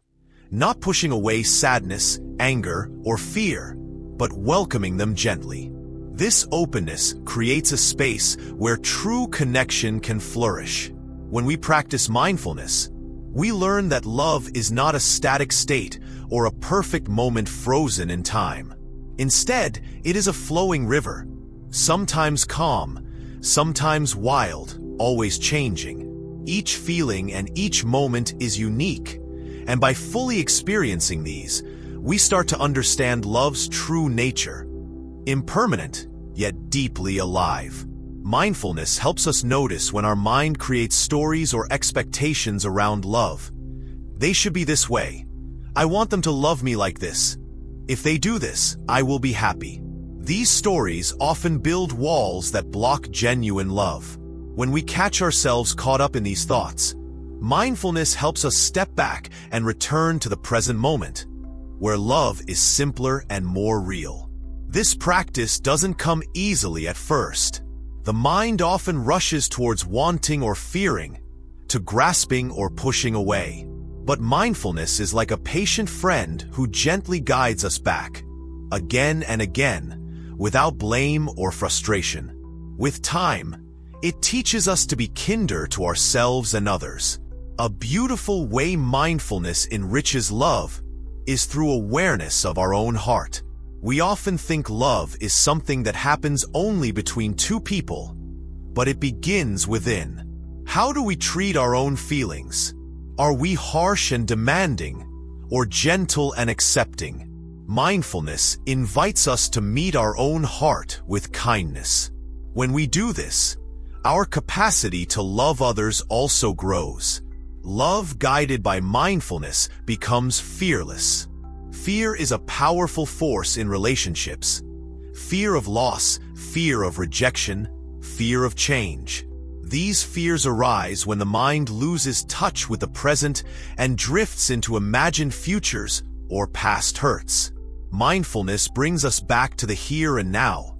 not pushing away sadness, anger, or fear, but welcoming them gently. This openness creates a space where true connection can flourish. When we practice mindfulness, we learn that love is not a static state or a perfect moment frozen in time. Instead, it is a flowing river, sometimes calm, sometimes wild, always changing. Each feeling and each moment is unique, and by fully experiencing these, we start to understand love's true nature, impermanent, yet deeply alive. Mindfulness helps us notice when our mind creates stories or expectations around love. They should be this way. I want them to love me like this. If they do this, I will be happy. These stories often build walls that block genuine love. When we catch ourselves caught up in these thoughts, mindfulness helps us step back and return to the present moment, where love is simpler and more real. This practice doesn't come easily at first. The mind often rushes towards wanting or fearing, to grasping or pushing away. But mindfulness is like a patient friend who gently guides us back, again and again, without blame or frustration. With time, it teaches us to be kinder to ourselves and others. A beautiful way mindfulness enriches love is through awareness of our own heart. We often think love is something that happens only between two people, but it begins within. How do we treat our own feelings? Are we harsh and demanding, or gentle and accepting? Mindfulness invites us to meet our own heart with kindness. When we do this, our capacity to love others also grows. Love guided by mindfulness becomes fearless. Fear is a powerful force in relationships. Fear of loss, fear of rejection, fear of change. These fears arise when the mind loses touch with the present and drifts into imagined futures or past hurts. Mindfulness brings us back to the here and now,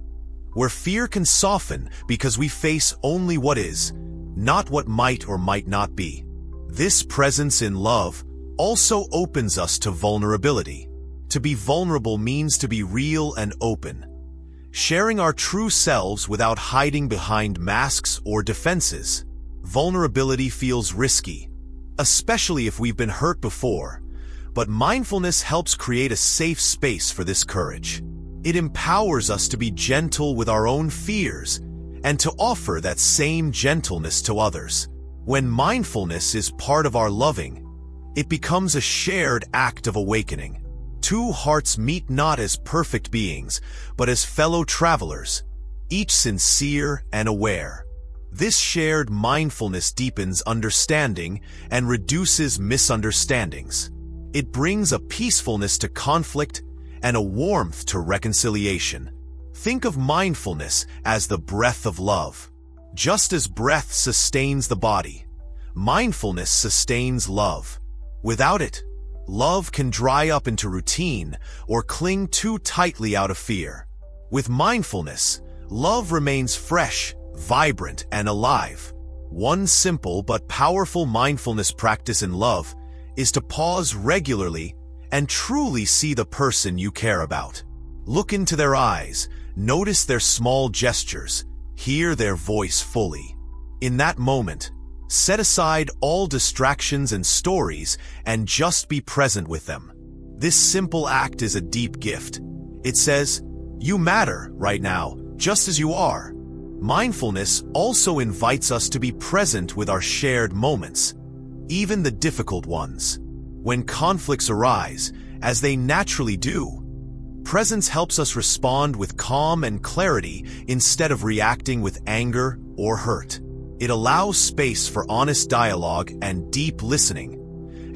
where fear can soften because we face only what is, not what might or might not be. This presence in love also opens us to vulnerability. To be vulnerable means to be real and open, sharing our true selves without hiding behind masks or defenses. Vulnerability feels risky, especially if we've been hurt before, but mindfulness helps create a safe space for this courage. It empowers us to be gentle with our own fears and to offer that same gentleness to others. When mindfulness is part of our loving, it becomes a shared act of awakening. Two hearts meet not as perfect beings, but as fellow travelers, each sincere and aware. This shared mindfulness deepens understanding and reduces misunderstandings. It brings a peacefulness to conflict and a warmth to reconciliation. Think of mindfulness as the breath of love. Just as breath sustains the body, mindfulness sustains love. Without it, love can dry up into routine or cling too tightly out of fear. With mindfulness, love remains fresh, vibrant, and alive. One simple but powerful mindfulness practice in love is to pause regularly and truly see the person you care about. Look into their eyes, notice their small gestures, hear their voice fully. In that moment, set aside all distractions and stories and just be present with them. This simple act is a deep gift. It says, "You matter right now, just as you are." Mindfulness also invites us to be present with our shared moments, even the difficult ones. When conflicts arise, as they naturally do, presence helps us respond with calm and clarity instead of reacting with anger or hurt. It allows space for honest dialogue and deep listening,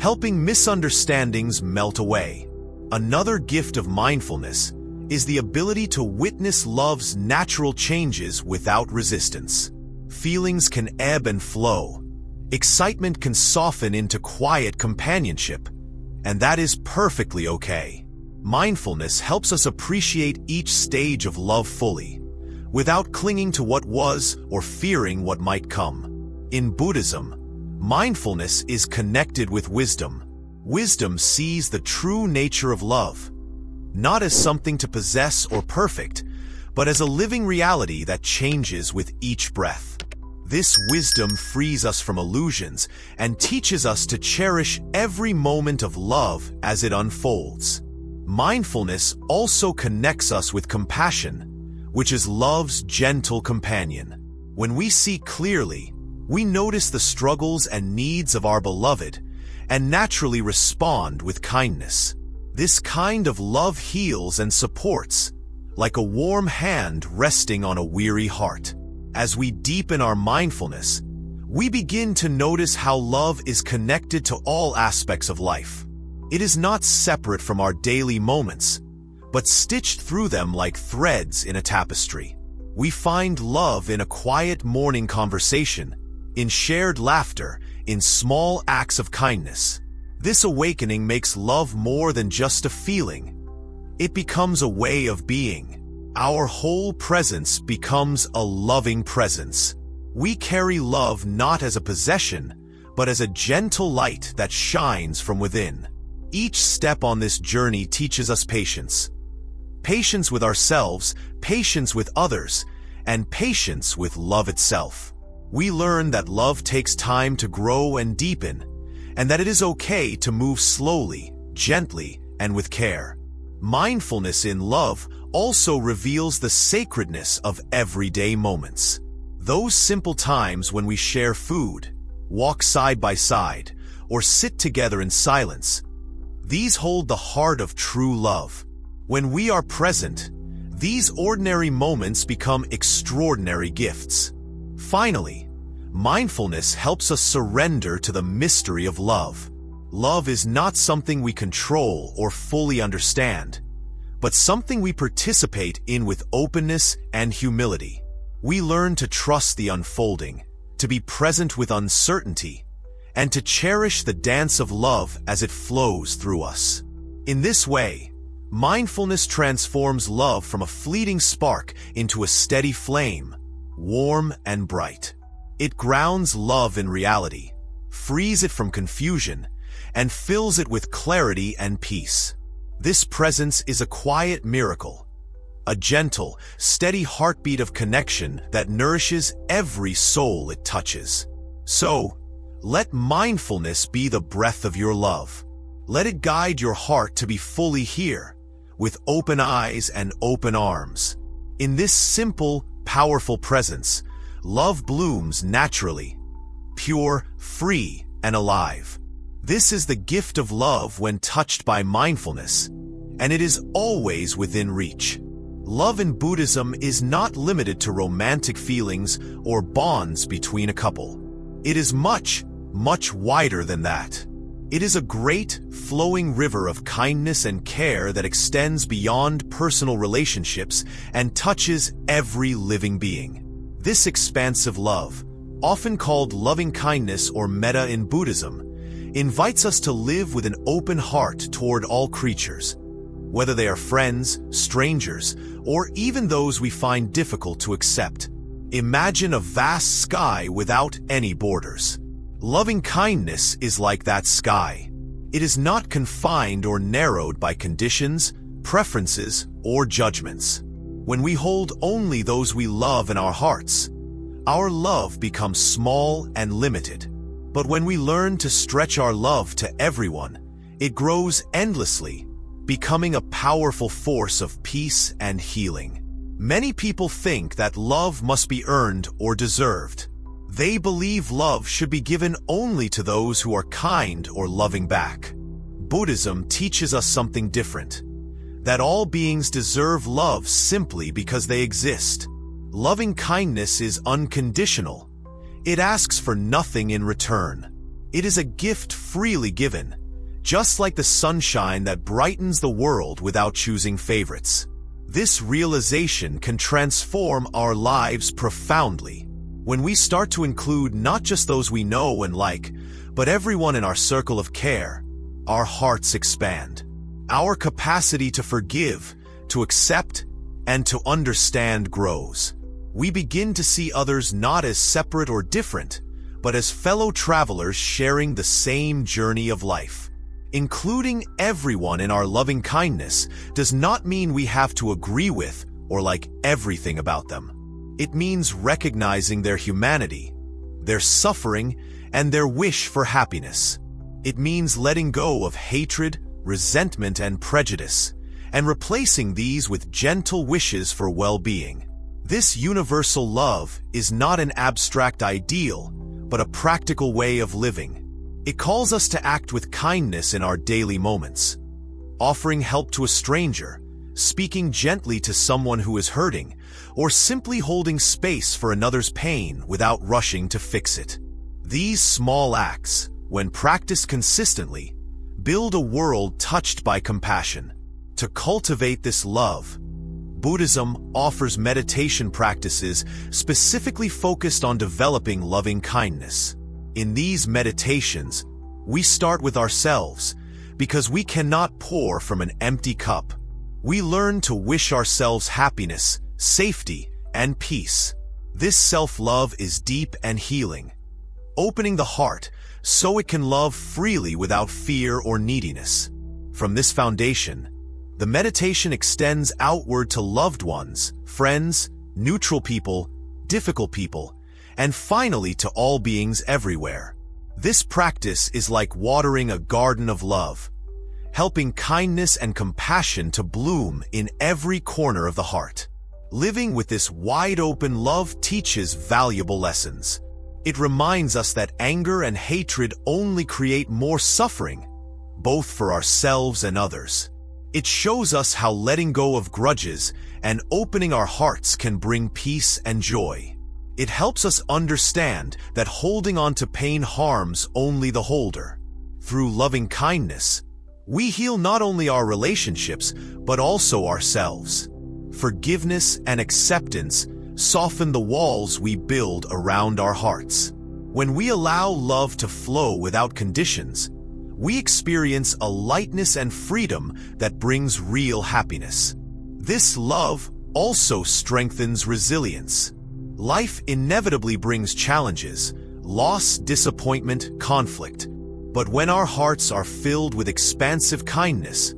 helping misunderstandings melt away. Another gift of mindfulness is the ability to witness love's natural changes without resistance. Feelings can ebb and flow. Excitement can soften into quiet companionship, and that is perfectly okay. Mindfulness helps us appreciate each stage of love fully, without clinging to what was or fearing what might come. In Buddhism, mindfulness is connected with wisdom. Wisdom sees the true nature of love, not as something to possess or perfect, but as a living reality that changes with each breath. This wisdom frees us from illusions and teaches us to cherish every moment of love as it unfolds. Mindfulness also connects us with compassion, which is love's gentle companion. When we see clearly, we notice the struggles and needs of our beloved and naturally respond with kindness. This kind of love heals and supports, like a warm hand resting on a weary heart. As we deepen our mindfulness, we begin to notice how love is connected to all aspects of life. It is not separate from our daily moments, but stitched through them like threads in a tapestry. We find love in a quiet morning conversation, in shared laughter, in small acts of kindness. This awakening makes love more than just a feeling. It becomes a way of being. Our whole presence becomes a loving presence. We carry love not as a possession, but as a gentle light that shines from within. Each step on this journey teaches us patience. Patience with ourselves, patience with others, and patience with love itself. We learn that love takes time to grow and deepen, and that it is okay to move slowly, gently, and with care. Mindfulness in love also reveals the sacredness of everyday moments. Those simple times when we share food, walk side by side, or sit together in silence, these hold the heart of true love. When we are present, these ordinary moments become extraordinary gifts. Finally, mindfulness helps us surrender to the mystery of love. Love is not something we control or fully understand, but something we participate in with openness and humility. We learn to trust the unfolding, to be present with uncertainty, and to cherish the dance of love as it flows through us. In this way, mindfulness transforms love from a fleeting spark into a steady flame, warm and bright. It grounds love in reality, frees it from confusion, and fills it with clarity and peace. This presence is a quiet miracle, a gentle, steady heartbeat of connection that nourishes every soul it touches. So, let mindfulness be the breath of your love. Let it guide your heart to be fully here, with open eyes and open arms. In this simple, powerful presence, love blooms naturally, pure, free, and alive. This is the gift of love when touched by mindfulness, and it is always within reach. Love in Buddhism is not limited to romantic feelings or bonds between a couple. It is much, much wider than that. It is a great, flowing river of kindness and care that extends beyond personal relationships and touches every living being. This expansive love, often called loving kindness or metta in Buddhism, invites us to live with an open heart toward all creatures, whether they are friends, strangers, or even those we find difficult to accept. Imagine a vast sky without any borders. Loving kindness is like that sky. It is not confined or narrowed by conditions, preferences, or judgments. When we hold only those we love in our hearts, our love becomes small and limited. But when we learn to stretch our love to everyone, it grows endlessly, becoming a powerful force of peace and healing. Many people think that love must be earned or deserved. They believe love should be given only to those who are kind or loving back. Buddhism teaches us something different, that all beings deserve love simply because they exist. Loving kindness is unconditional. It asks for nothing in return. It is a gift freely given, just like the sunshine that brightens the world without choosing favorites. This realization can transform our lives profoundly. When we start to include not just those we know and like, but everyone in our circle of care, our hearts expand. Our capacity to forgive, to accept, and to understand grows. We begin to see others not as separate or different, but as fellow travelers sharing the same journey of life. Including everyone in our loving kindness does not mean we have to agree with or like everything about them. It means recognizing their humanity, their suffering, and their wish for happiness. It means letting go of hatred, resentment, and prejudice, and replacing these with gentle wishes for well-being. This universal love is not an abstract ideal, but a practical way of living. It calls us to act with kindness in our daily moments, offering help to a stranger, speaking gently to someone who is hurting, or simply holding space for another's pain without rushing to fix it. These small acts, when practiced consistently, build a world touched by compassion. To cultivate this love, Buddhism offers meditation practices specifically focused on developing loving kindness. In these meditations, we start with ourselves because we cannot pour from an empty cup. We learn to wish ourselves happiness, safety, and peace. This self-love is deep and healing, opening the heart so it can love freely without fear or neediness. From this foundation, the meditation extends outward to loved ones, friends, neutral people, difficult people, and finally to all beings everywhere. This practice is like watering a garden of love, helping kindness and compassion to bloom in every corner of the heart. Living with this wide-open love teaches valuable lessons. It reminds us that anger and hatred only create more suffering, both for ourselves and others. It shows us how letting go of grudges and opening our hearts can bring peace and joy. It helps us understand that holding on to pain harms only the holder. Through loving kindness, we heal not only our relationships, but also ourselves. Forgiveness and acceptance soften the walls we build around our hearts. When we allow love to flow without conditions, we experience a lightness and freedom that brings real happiness. This love also strengthens resilience. Life inevitably brings challenges, loss, disappointment, conflict. But when our hearts are filled with expansive kindness,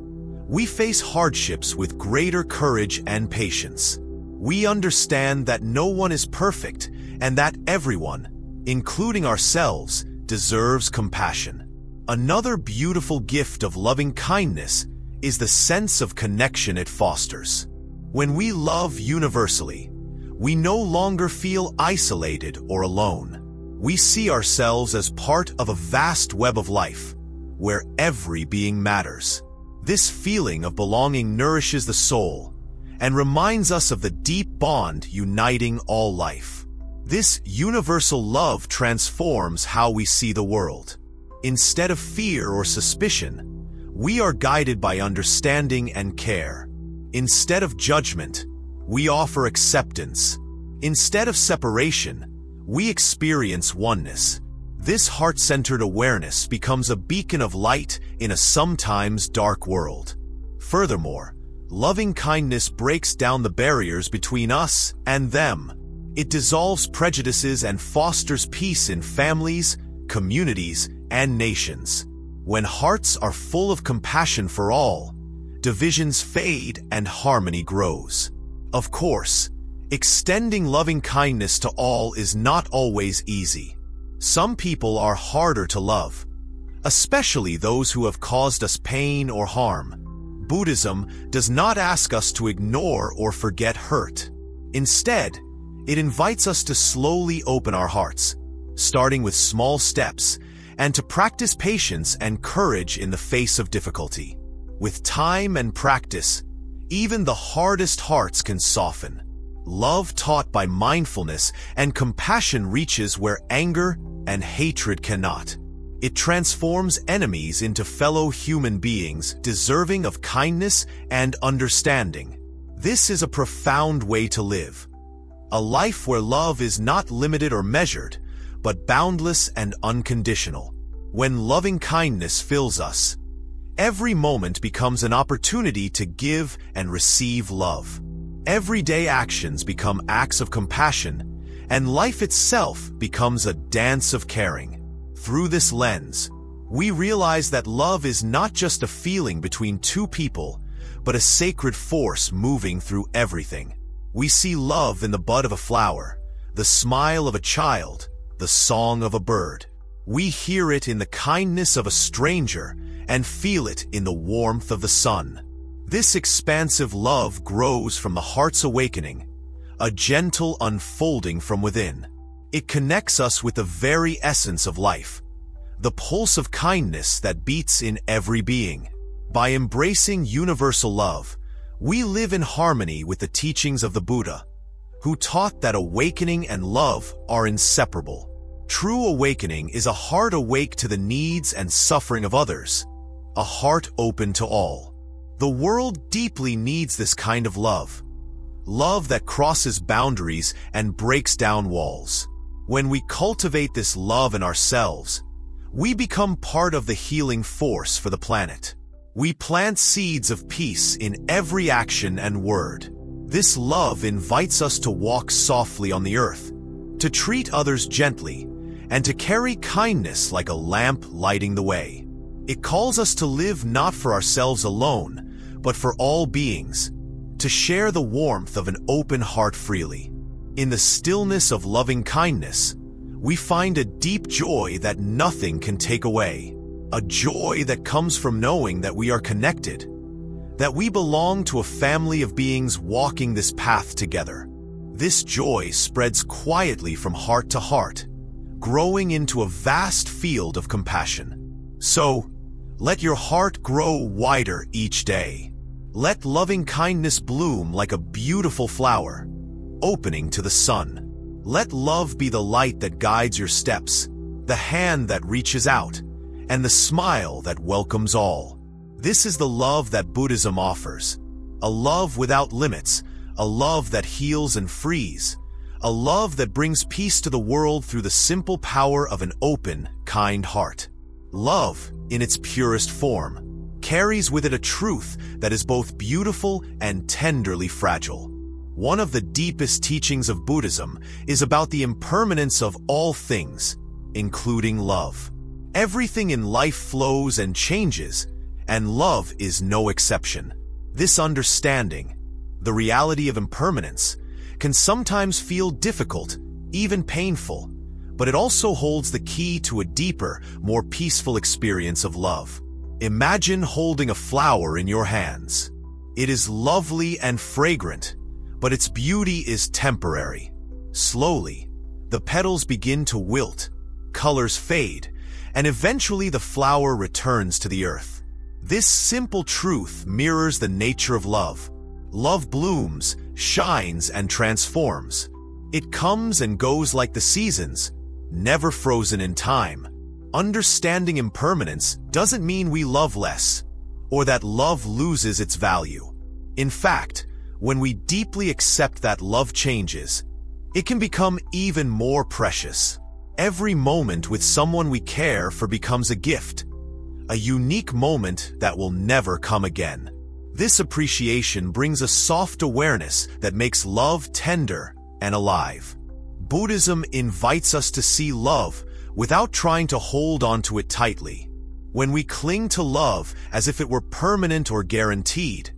we face hardships with greater courage and patience. We understand that no one is perfect and that everyone, including ourselves, deserves compassion. Another beautiful gift of loving kindness is the sense of connection it fosters. When we love universally, we no longer feel isolated or alone. We see ourselves as part of a vast web of life, where every being matters. This feeling of belonging nourishes the soul and reminds us of the deep bond uniting all life. This universal love transforms how we see the world. Instead of fear or suspicion, we are guided by understanding and care. Instead of judgment, we offer acceptance. Instead of separation, we experience oneness. This heart-centered awareness becomes a beacon of light in a sometimes dark world. Furthermore, loving kindness breaks down the barriers between us and them. It dissolves prejudices and fosters peace in families, communities, and nations. When hearts are full of compassion for all, divisions fade and harmony grows. Of course, extending loving kindness to all is not always easy. Some people are harder to love, especially those who have caused us pain or harm. Buddhism does not ask us to ignore or forget hurt. Instead, it invites us to slowly open our hearts, starting with small steps, and to practice patience and courage in the face of difficulty. With time and practice, even the hardest hearts can soften. Love taught by mindfulness and compassion reaches where anger and hatred cannot. It transforms enemies into fellow human beings deserving of kindness and understanding. This is a profound way to live. A life where love is not limited or measured, but boundless and unconditional. When loving kindness fills us, every moment becomes an opportunity to give and receive love. Everyday actions become acts of compassion, and life itself becomes a dance of caring. Through this lens, we realize that love is not just a feeling between two people, but a sacred force moving through everything. We see love in the bud of a flower, the smile of a child, the song of a bird. We hear it in the kindness of a stranger and feel it in the warmth of the sun. This expansive love grows from the heart's awakening, a gentle unfolding from within. It connects us with the very essence of life, the pulse of kindness that beats in every being. By embracing universal love, we live in harmony with the teachings of the Buddha, who taught that awakening and love are inseparable. True awakening is a heart awake to the needs and suffering of others, a heart open to all. The world deeply needs this kind of love. Love that crosses boundaries and breaks down walls. When we cultivate this love in ourselves, we become part of the healing force for the planet. We plant seeds of peace in every action and word. This love invites us to walk softly on the earth, to treat others gently, and to carry kindness like a lamp lighting the way. It calls us to live not for ourselves alone, but for all beings, to share the warmth of an open heart freely. In the stillness of loving kindness, we find a deep joy that nothing can take away. A joy that comes from knowing that we are connected, that we belong to a family of beings walking this path together. This joy spreads quietly from heart to heart, growing into a vast field of compassion. So, let your heart grow wider each day. Let loving kindness bloom like a beautiful flower, opening to the sun. Let love be the light that guides your steps, the hand that reaches out, and the smile that welcomes all. This is the love that Buddhism offers. A love without limits, a love that heals and frees, a love that brings peace to the world through the simple power of an open, kind heart. Love, in its purest form, carries with it a truth that is both beautiful and tenderly fragile. One of the deepest teachings of Buddhism is about the impermanence of all things, including love. Everything in life flows and changes, and love is no exception. This understanding, the reality of impermanence, can sometimes feel difficult, even painful, but it also holds the key to a deeper, more peaceful experience of love. Imagine holding a flower in your hands. It is lovely and fragrant, but its beauty is temporary. Slowly, the petals begin to wilt, colors fade, and eventually the flower returns to the earth. This simple truth mirrors the nature of love. Love blooms, shines, and transforms. It comes and goes like the seasons, never frozen in time. Understanding impermanence doesn't mean we love less, or that love loses its value. In fact, when we deeply accept that love changes, it can become even more precious. Every moment with someone we care for becomes a gift, a unique moment that will never come again. This appreciation brings a soft awareness that makes love tender and alive. Buddhism invites us to see love without trying to hold on to it tightly. When we cling to love as if it were permanent or guaranteed,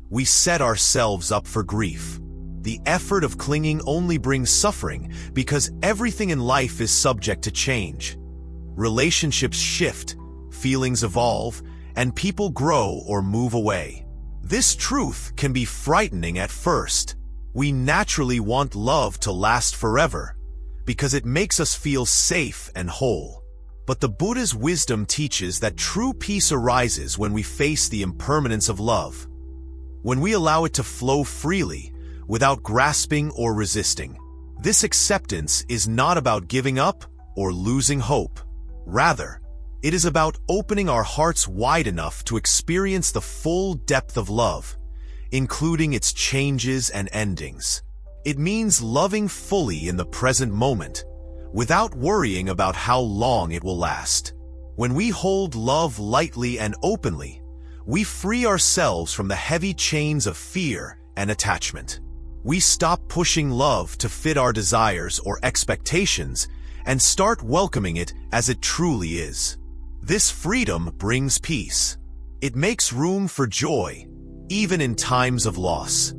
we set ourselves up for grief. The effort of clinging only brings suffering because everything in life is subject to change. Relationships shift, feelings evolve, and people grow or move away. This truth can be frightening at first. We naturally want love to last forever because it makes us feel safe and whole. But the Buddha's wisdom teaches that true peace arises when we face the impermanence of love, when we allow it to flow freely, without grasping or resisting. This acceptance is not about giving up or losing hope. Rather, it is about opening our hearts wide enough to experience the full depth of love, including its changes and endings. It means loving fully in the present moment, without worrying about how long it will last. When we hold love lightly and openly, we free ourselves from the heavy chains of fear and attachment. We stop pushing love to fit our desires or expectations and start welcoming it as it truly is. This freedom brings peace. It makes room for joy, even in times of loss.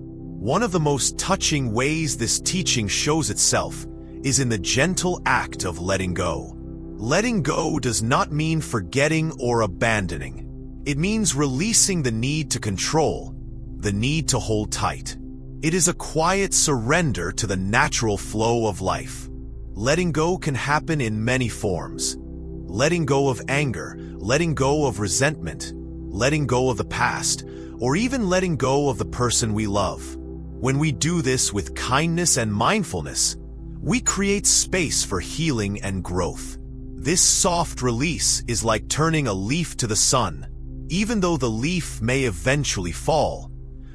One of the most touching ways this teaching shows itself is in the gentle act of letting go. Letting go does not mean forgetting or abandoning. It means releasing the need to control, the need to hold tight. It is a quiet surrender to the natural flow of life. Letting go can happen in many forms. Letting go of anger, letting go of resentment, letting go of the past, or even letting go of the person we love. When we do this with kindness and mindfulness, we create space for healing and growth. This soft release is like turning a leaf to the sun. Even though the leaf may eventually fall,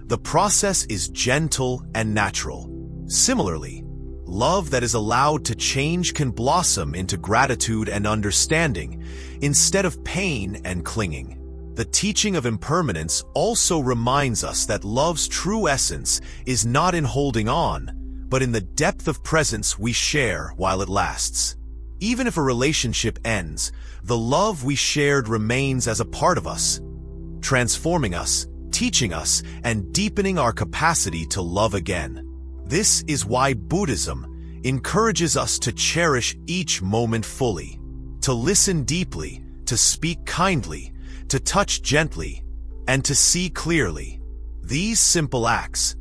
the process is gentle and natural. Similarly, love that is allowed to change can blossom into gratitude and understanding instead of pain and clinging. The teaching of impermanence also reminds us that love's true essence is not in holding on, but in the depth of presence we share while it lasts. Even if a relationship ends, the love we shared remains as a part of us, transforming us, teaching us, and deepening our capacity to love again. This is why Buddhism encourages us to cherish each moment fully, to listen deeply, to speak kindly, to touch gently, and to see clearly. These simple acts,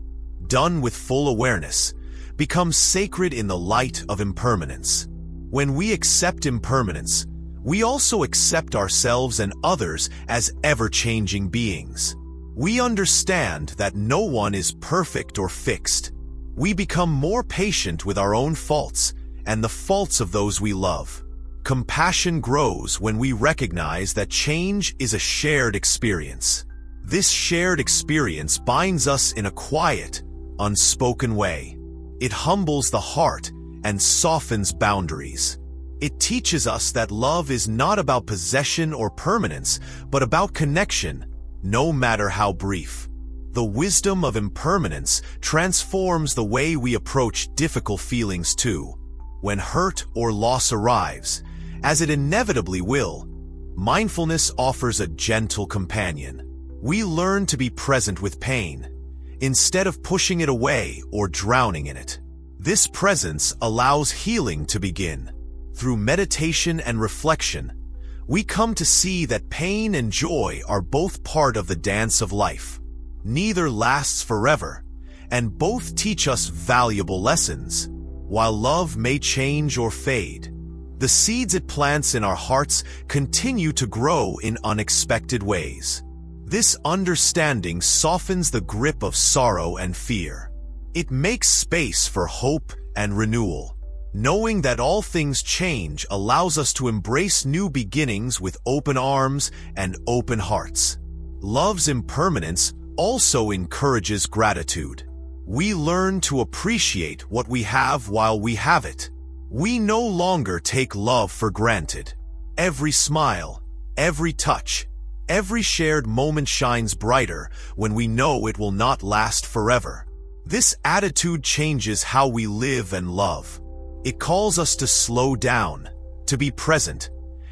done with full awareness, become sacred in the light of impermanence. When we accept impermanence, we also accept ourselves and others as ever-changing beings. We understand that no one is perfect or fixed. We become more patient with our own faults and the faults of those we love. Compassion grows when we recognize that change is a shared experience. This shared experience binds us in a quiet, unspoken way. It humbles the heart and softens boundaries. It teaches us that love is not about possession or permanence, but about connection, no matter how brief. The wisdom of impermanence transforms the way we approach difficult feelings too. When hurt or loss arrives, as it inevitably will, mindfulness offers a gentle companion. We learn to be present with pain, instead of pushing it away or drowning in it. This presence allows healing to begin. Through meditation and reflection, we come to see that pain and joy are both part of the dance of life. Neither lasts forever, and both teach us valuable lessons. While love may change or fade, the seeds it plants in our hearts continue to grow in unexpected ways. This understanding softens the grip of sorrow and fear. It makes space for hope and renewal. Knowing that all things change allows us to embrace new beginnings with open arms and open hearts. Love's impermanence also encourages gratitude. We learn to appreciate what we have while we have it. We no longer take love for granted. Every smile, every touch, every shared moment shines brighter when we know it will not last forever. This attitude changes how we live and love. It calls us to slow down, to be present,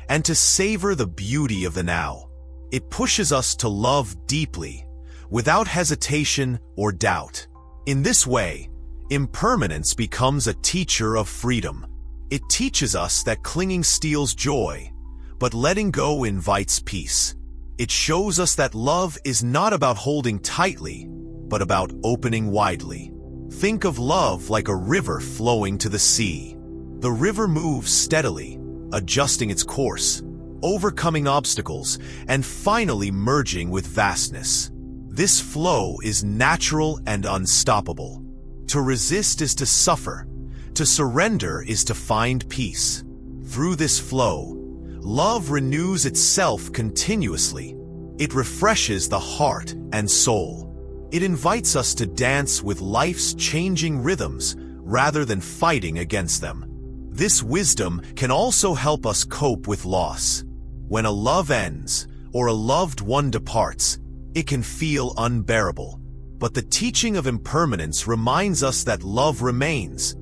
and to savor the beauty of the now. It pushes us to love deeply, without hesitation or doubt. In this way, impermanence becomes a teacher of freedom. It teaches us that clinging steals joy, but letting go invites peace. It shows us that love is not about holding tightly, but about opening widely. Think of love like a river flowing to the sea. The river moves steadily, adjusting its course, overcoming obstacles, and finally merging with vastness. This flow is natural and unstoppable. To resist is to suffer. To surrender is to find peace. Through this flow, love renews itself continuously. It refreshes the heart and soul. It invites us to dance with life's changing rhythms rather than fighting against them. This wisdom can also help us cope with loss. When a love ends or a loved one departs, it can feel unbearable. But the teaching of impermanence reminds us that love remains.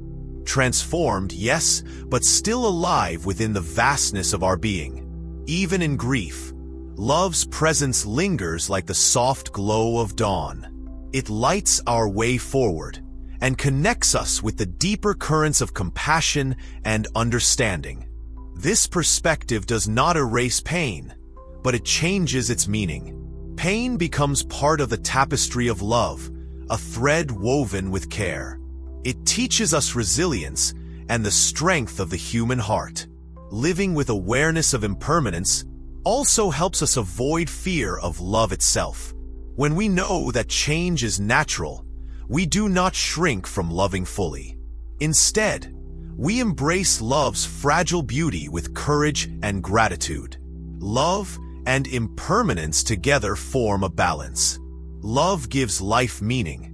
Transformed, yes, but still alive within the vastness of our being. Even in grief, love's presence lingers like the soft glow of dawn. It lights our way forward and connects us with the deeper currents of compassion and understanding. This perspective does not erase pain, but it changes its meaning. Pain becomes part of the tapestry of love, a thread woven with care. It teaches us resilience and the strength of the human heart. Living with awareness of impermanence also helps us avoid fear of love itself. When we know that change is natural, we do not shrink from loving fully. Instead, we embrace love's fragile beauty with courage and gratitude. Love, and impermanence together form a balance. Love gives life meaning.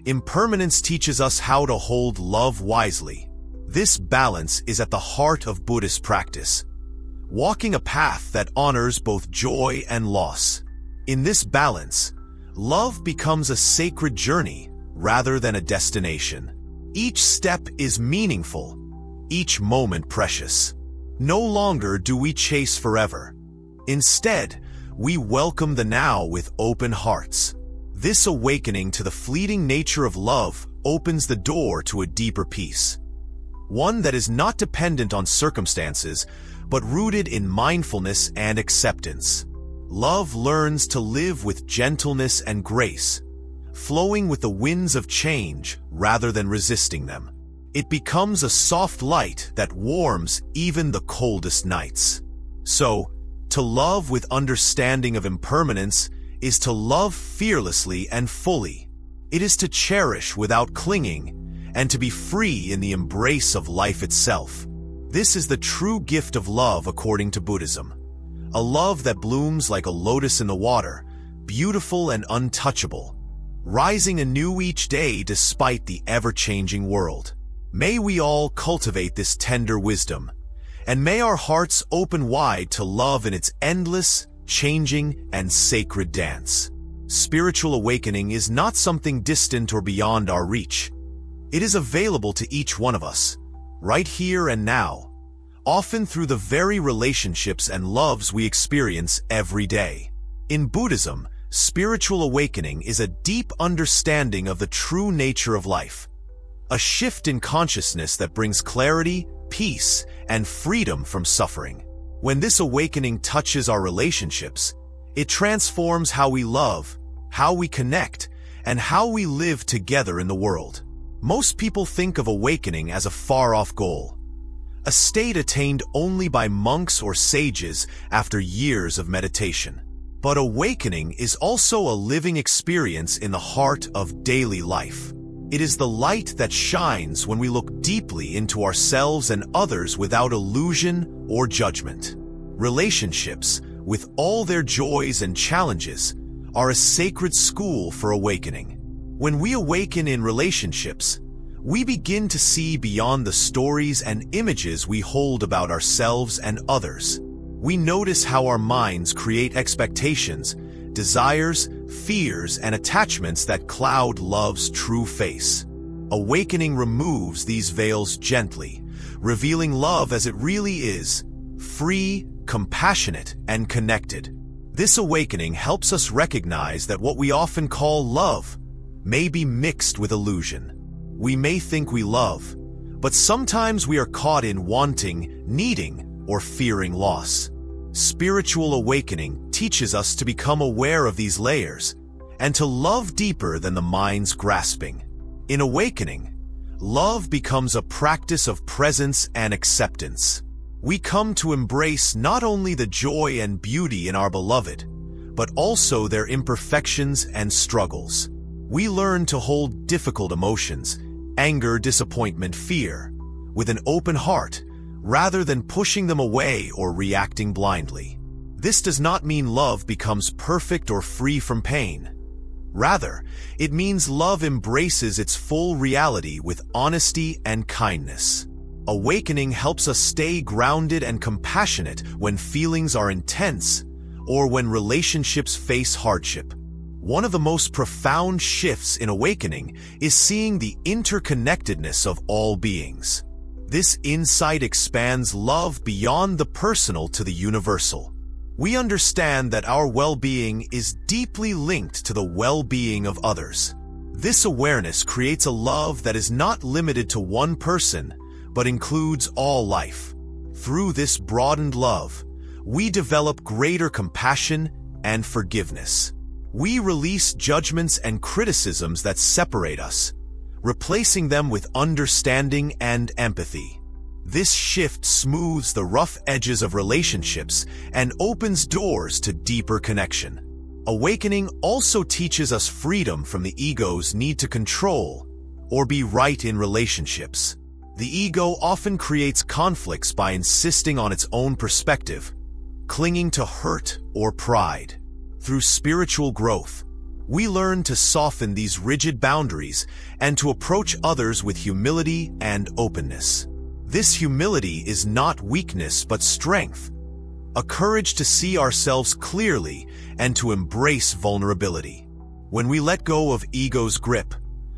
Impermanence teaches us how to hold love wisely. This balance is at the heart of Buddhist practice, walking a path that honors both joy and loss. In this balance, love becomes a sacred journey rather than a destination. Each step is meaningful, each moment precious. No longer do we chase forever. Instead, we welcome the now with open hearts. This awakening to the fleeting nature of love opens the door to a deeper peace, one that is not dependent on circumstances, but rooted in mindfulness and acceptance. Love learns to live with gentleness and grace, flowing with the winds of change rather than resisting them. It becomes a soft light that warms even the coldest nights. So, to love with understanding of impermanence is to love fearlessly and fully. It is to cherish without clinging, and to be free in the embrace of life itself. This is the true gift of love according to Buddhism. A love that blooms like a lotus in the water, beautiful and untouchable, rising anew each day despite the ever-changing world. May we all cultivate this tender wisdom, and may our hearts open wide to love in its endless, changing, and sacred dance. Spiritual awakening is not something distant or beyond our reach. It is available to each one of us, right here and now, often through the very relationships and loves we experience every day. In Buddhism, spiritual awakening is a deep understanding of the true nature of life, a shift in consciousness that brings clarity, peace, and freedom from suffering. When this awakening touches our relationships, it transforms how we love, how we connect, and how we live together in the world. Most people think of awakening as a far-off goal, a state attained only by monks or sages after years of meditation. But awakening is also a living experience in the heart of daily life. It is the light that shines when we look deeply into ourselves and others without illusion or judgment. Relationships, with all their joys and challenges, are a sacred school for awakening. When we awaken in relationships, we begin to see beyond the stories and images we hold about ourselves and others. We notice how our minds create expectations, desires, fears, and attachments that cloud love's true face. Awakening removes these veils gently, revealing love as it really is, free, compassionate, and connected. This awakening helps us recognize that what we often call love may be mixed with illusion. We may think we love, but sometimes we are caught in wanting, needing, or fearing loss. Spiritual awakening teaches us to become aware of these layers and to love deeper than the mind's grasping. In awakening, love becomes a practice of presence and acceptance. We come to embrace not only the joy and beauty in our beloved, but also their imperfections and struggles. We learn to hold difficult emotions, anger, disappointment, fear, with an open heart, rather than pushing them away or reacting blindly. This does not mean love becomes perfect or free from pain. Rather, it means love embraces its full reality with honesty and kindness. Awakening helps us stay grounded and compassionate when feelings are intense or when relationships face hardship. One of the most profound shifts in awakening is seeing the interconnectedness of all beings. This insight expands love beyond the personal to the universal. We understand that our well-being is deeply linked to the well-being of others. This awareness creates a love that is not limited to one person, but includes all life. Through this broadened love, we develop greater compassion and forgiveness. We release judgments and criticisms that separate us, replacing them with understanding and empathy. This shift smooths the rough edges of relationships and opens doors to deeper connection. Awakening also teaches us freedom from the ego's need to control or be right in relationships. The ego often creates conflicts by insisting on its own perspective, clinging to hurt or pride. Through spiritual growth, we learn to soften these rigid boundaries and to approach others with humility and openness. This humility is not weakness but strength, a courage to see ourselves clearly and to embrace vulnerability. When we let go of ego's grip,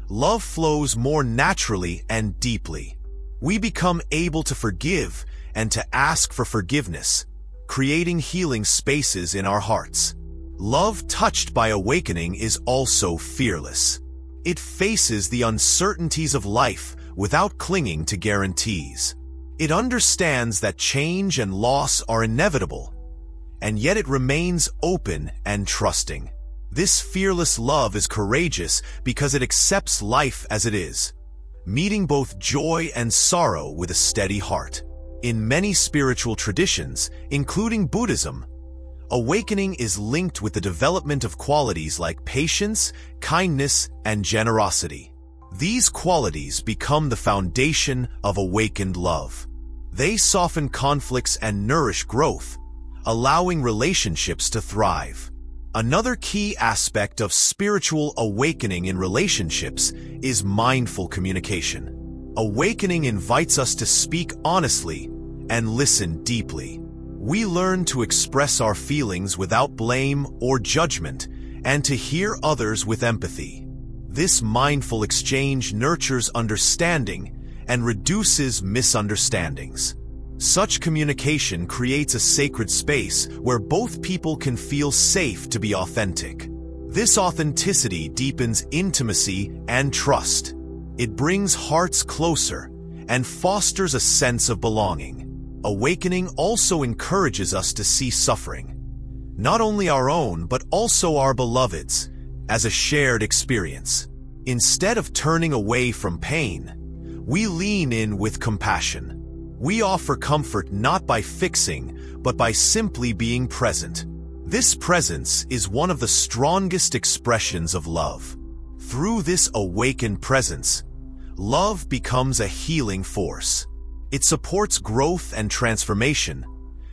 love flows more naturally and deeply. We become able to forgive and to ask for forgiveness, creating healing spaces in our hearts. Love touched by awakening is also fearless. It faces the uncertainties of life without clinging to guarantees. It understands that change and loss are inevitable, and yet it remains open and trusting. This fearless love is courageous because it accepts life as it is, meeting both joy and sorrow with a steady heart. In many spiritual traditions, including Buddhism, awakening is linked with the development of qualities like patience, kindness, and generosity. These qualities become the foundation of awakened love. They soften conflicts and nourish growth, allowing relationships to thrive. Another key aspect of spiritual awakening in relationships is mindful communication. Awakening invites us to speak honestly and listen deeply. We learn to express our feelings without blame or judgment and to hear others with empathy. This mindful exchange nurtures understanding and reduces misunderstandings. Such communication creates a sacred space where both people can feel safe to be authentic. This authenticity deepens intimacy and trust. It brings hearts closer and fosters a sense of belonging. Awakening also encourages us to see suffering, not only our own but also our beloveds', as a shared experience. Instead of turning away from pain, we lean in with compassion. We offer comfort not by fixing, but by simply being present. This presence is one of the strongest expressions of love. Through this awakened presence, love becomes a healing force. It supports growth and transformation,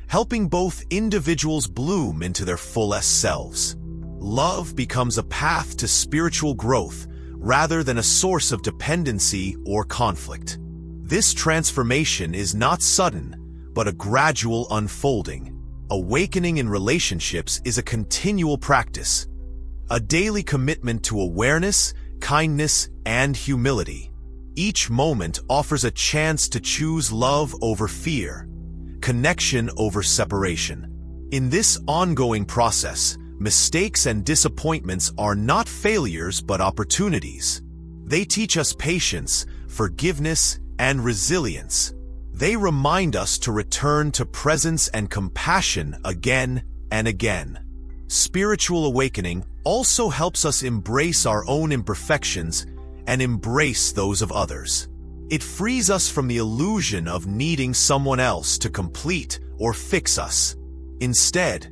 helping both individuals bloom into their fullest selves. Love becomes a path to spiritual growth rather than a source of dependency or conflict. This transformation is not sudden, but a gradual unfolding. Awakening in relationships is a continual practice, a daily commitment to awareness, kindness, and humility. Each moment offers a chance to choose love over fear, connection over separation. In this ongoing process, mistakes and disappointments are not failures but opportunities. They teach us patience, forgiveness, and resilience. They remind us to return to presence and compassion again and again. Spiritual awakening also helps us embrace our own imperfections and embrace those of others. It frees us from the illusion of needing someone else to complete or fix us. Instead,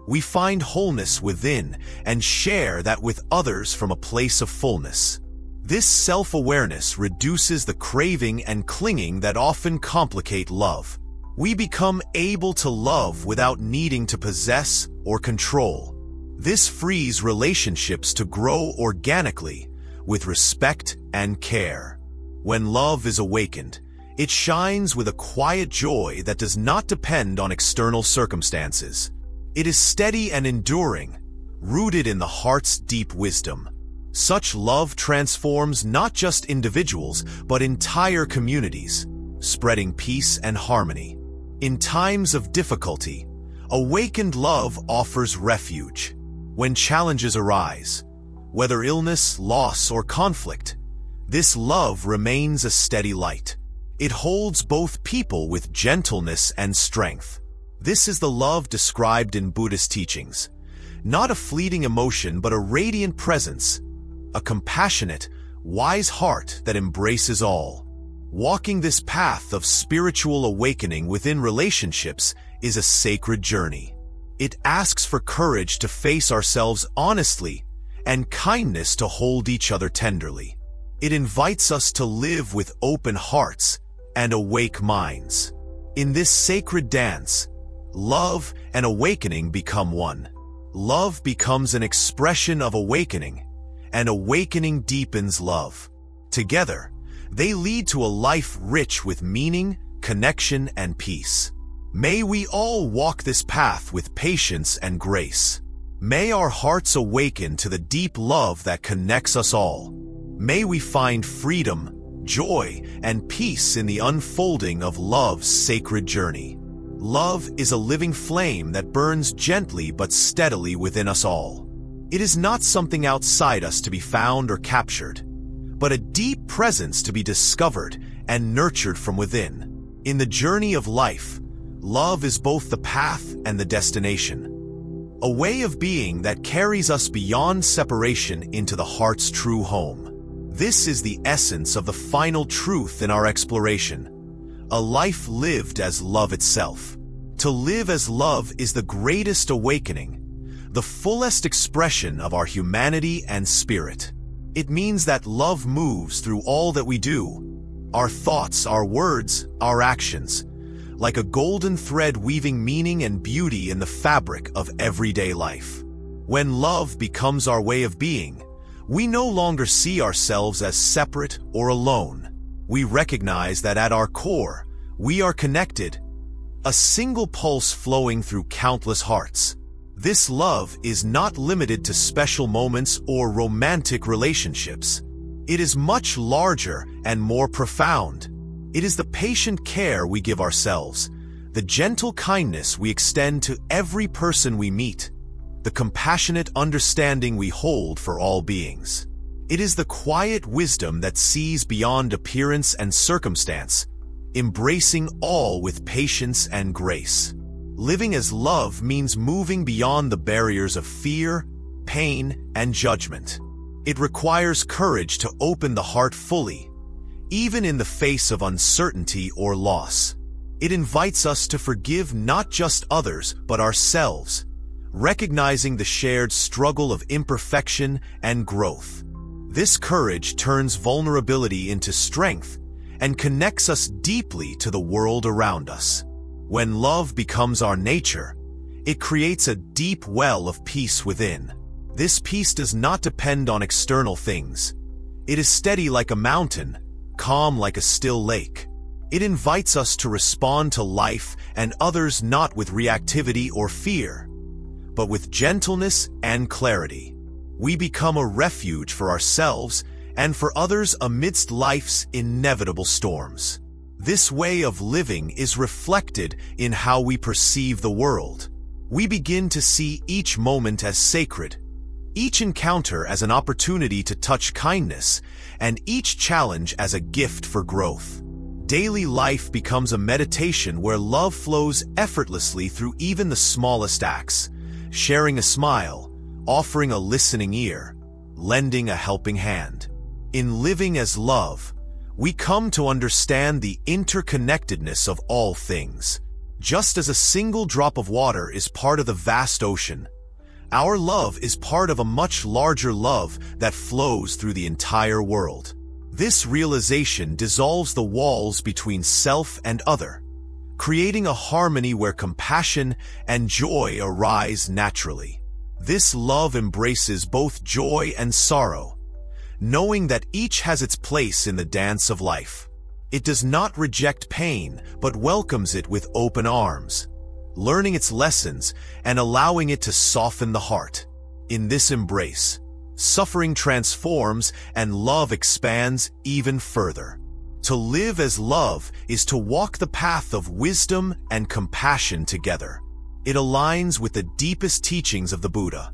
we find wholeness within and share that with others from a place of fullness. This self-awareness reduces the craving and clinging that often complicate love. We become able to love without needing to possess or control. This frees relationships to grow organically, with respect and care. When love is awakened, it shines with a quiet joy that does not depend on external circumstances. It is steady and enduring, rooted in the heart's deep wisdom. Such love transforms not just individuals, but entire communities, spreading peace and harmony. In times of difficulty, awakened love offers refuge. When challenges arise, whether illness, loss, or conflict, this love remains a steady light. It holds both people with gentleness and strength. This is the love described in Buddhist teachings. Not a fleeting emotion, but a radiant presence, a compassionate, wise heart that embraces all. Walking this path of spiritual awakening within relationships is a sacred journey. It asks for courage to face ourselves honestly and kindness to hold each other tenderly. It invites us to live with open hearts and awake minds. In this sacred dance, Love and awakening become one. Love becomes an expression of awakening, and awakening deepens love. Together, they lead to a life rich with meaning, connection, and peace. May we all walk this path with patience and grace. May our hearts awaken to the deep love that connects us all. May we find freedom, joy, and peace in the unfolding of love's sacred journey. Love is a living flame that burns gently but steadily within us all. It is not something outside us to be found or captured, but a deep presence to be discovered and nurtured from within. In the journey of life, love is both the path and the destination, a way of being that carries us beyond separation into the heart's true home. This is the essence of the final truth in our exploration. A life lived as love itself. To live as love is the greatest awakening, the fullest expression of our humanity and spirit. It means that love moves through all that we do, our thoughts, our words, our actions, like a golden thread weaving meaning and beauty in the fabric of everyday life. When love becomes our way of being, we no longer see ourselves as separate or alone. We recognize that at our core, we are connected, a single pulse flowing through countless hearts. This love is not limited to special moments or romantic relationships. It is much larger and more profound. It is the patient care we give ourselves, the gentle kindness we extend to every person we meet, the compassionate understanding we hold for all beings. It is the quiet wisdom that sees beyond appearance and circumstance, embracing all with patience and grace. Living as love means moving beyond the barriers of fear, pain, and judgment. It requires courage to open the heart fully, even in the face of uncertainty or loss. It invites us to forgive not just others, but ourselves, recognizing the shared struggle of imperfection and growth. This courage turns vulnerability into strength and connects us deeply to the world around us. When love becomes our nature, it creates a deep well of peace within. This peace does not depend on external things. It is steady like a mountain, calm like a still lake. It invites us to respond to life and others not with reactivity or fear, but with gentleness and clarity. We become a refuge for ourselves and for others amidst life's inevitable storms. This way of living is reflected in how we perceive the world. We begin to see each moment as sacred, each encounter as an opportunity to touch kindness, and each challenge as a gift for growth. Daily life becomes a meditation where love flows effortlessly through even the smallest acts, sharing a smile, offering a listening ear, lending a helping hand. In living as love, we come to understand the interconnectedness of all things. Just as a single drop of water is part of the vast ocean, our love is part of a much larger love that flows through the entire world. This realization dissolves the walls between self and other, creating a harmony where compassion and joy arise naturally. This love embraces both joy and sorrow, knowing that each has its place in the dance of life. It does not reject pain, but welcomes it with open arms, learning its lessons and allowing it to soften the heart. In this embrace, suffering transforms and love expands even further. To live as love is to walk the path of wisdom and compassion together. It aligns with the deepest teachings of the Buddha,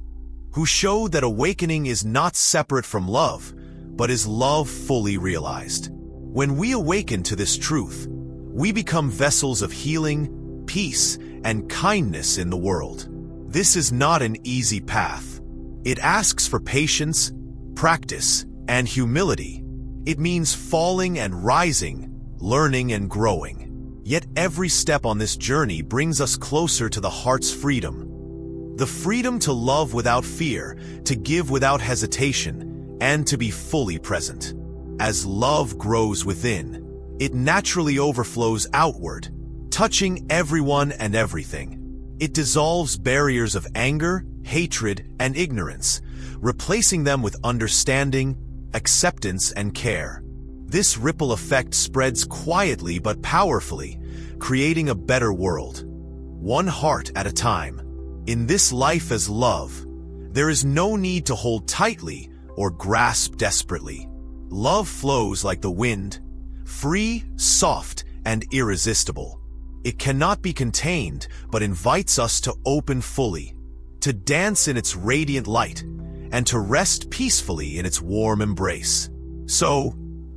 who showed that awakening is not separate from love, but is love fully realized. When we awaken to this truth, we become vessels of healing, peace, and kindness in the world. This is not an easy path. It asks for patience, practice, and humility. It means falling and rising, learning and growing. Yet every step on this journey brings us closer to the heart's freedom. The freedom to love without fear, to give without hesitation, and to be fully present. As love grows within, it naturally overflows outward, touching everyone and everything. It dissolves barriers of anger, hatred, and ignorance, replacing them with understanding, acceptance, and care. This ripple effect spreads quietly but powerfully, creating a better world, one heart at a time. In this life as love, there is no need to hold tightly or grasp desperately. Love flows like the wind, free, soft, and irresistible. It cannot be contained, but invites us to open fully, to dance in its radiant light, and to rest peacefully in its warm embrace. So,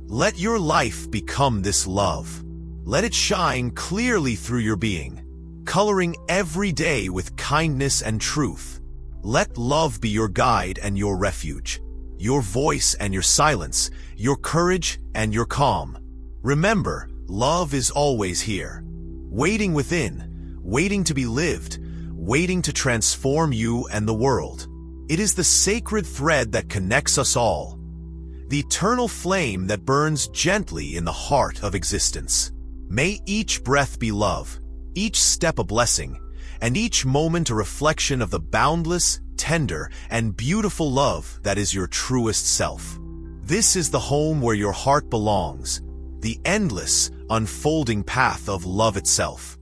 let your life become this love. Let it shine clearly through your being, coloring every day with kindness and truth. Let love be your guide and your refuge, your voice and your silence, your courage and your calm. Remember, love is always here, waiting within, waiting to be lived, waiting to transform you and the world. It is the sacred thread that connects us all, the eternal flame that burns gently in the heart of existence. May each breath be love, each step a blessing, and each moment a reflection of the boundless, tender, and beautiful love that is your truest self. This is the home where your heart belongs, the endless, unfolding path of love itself.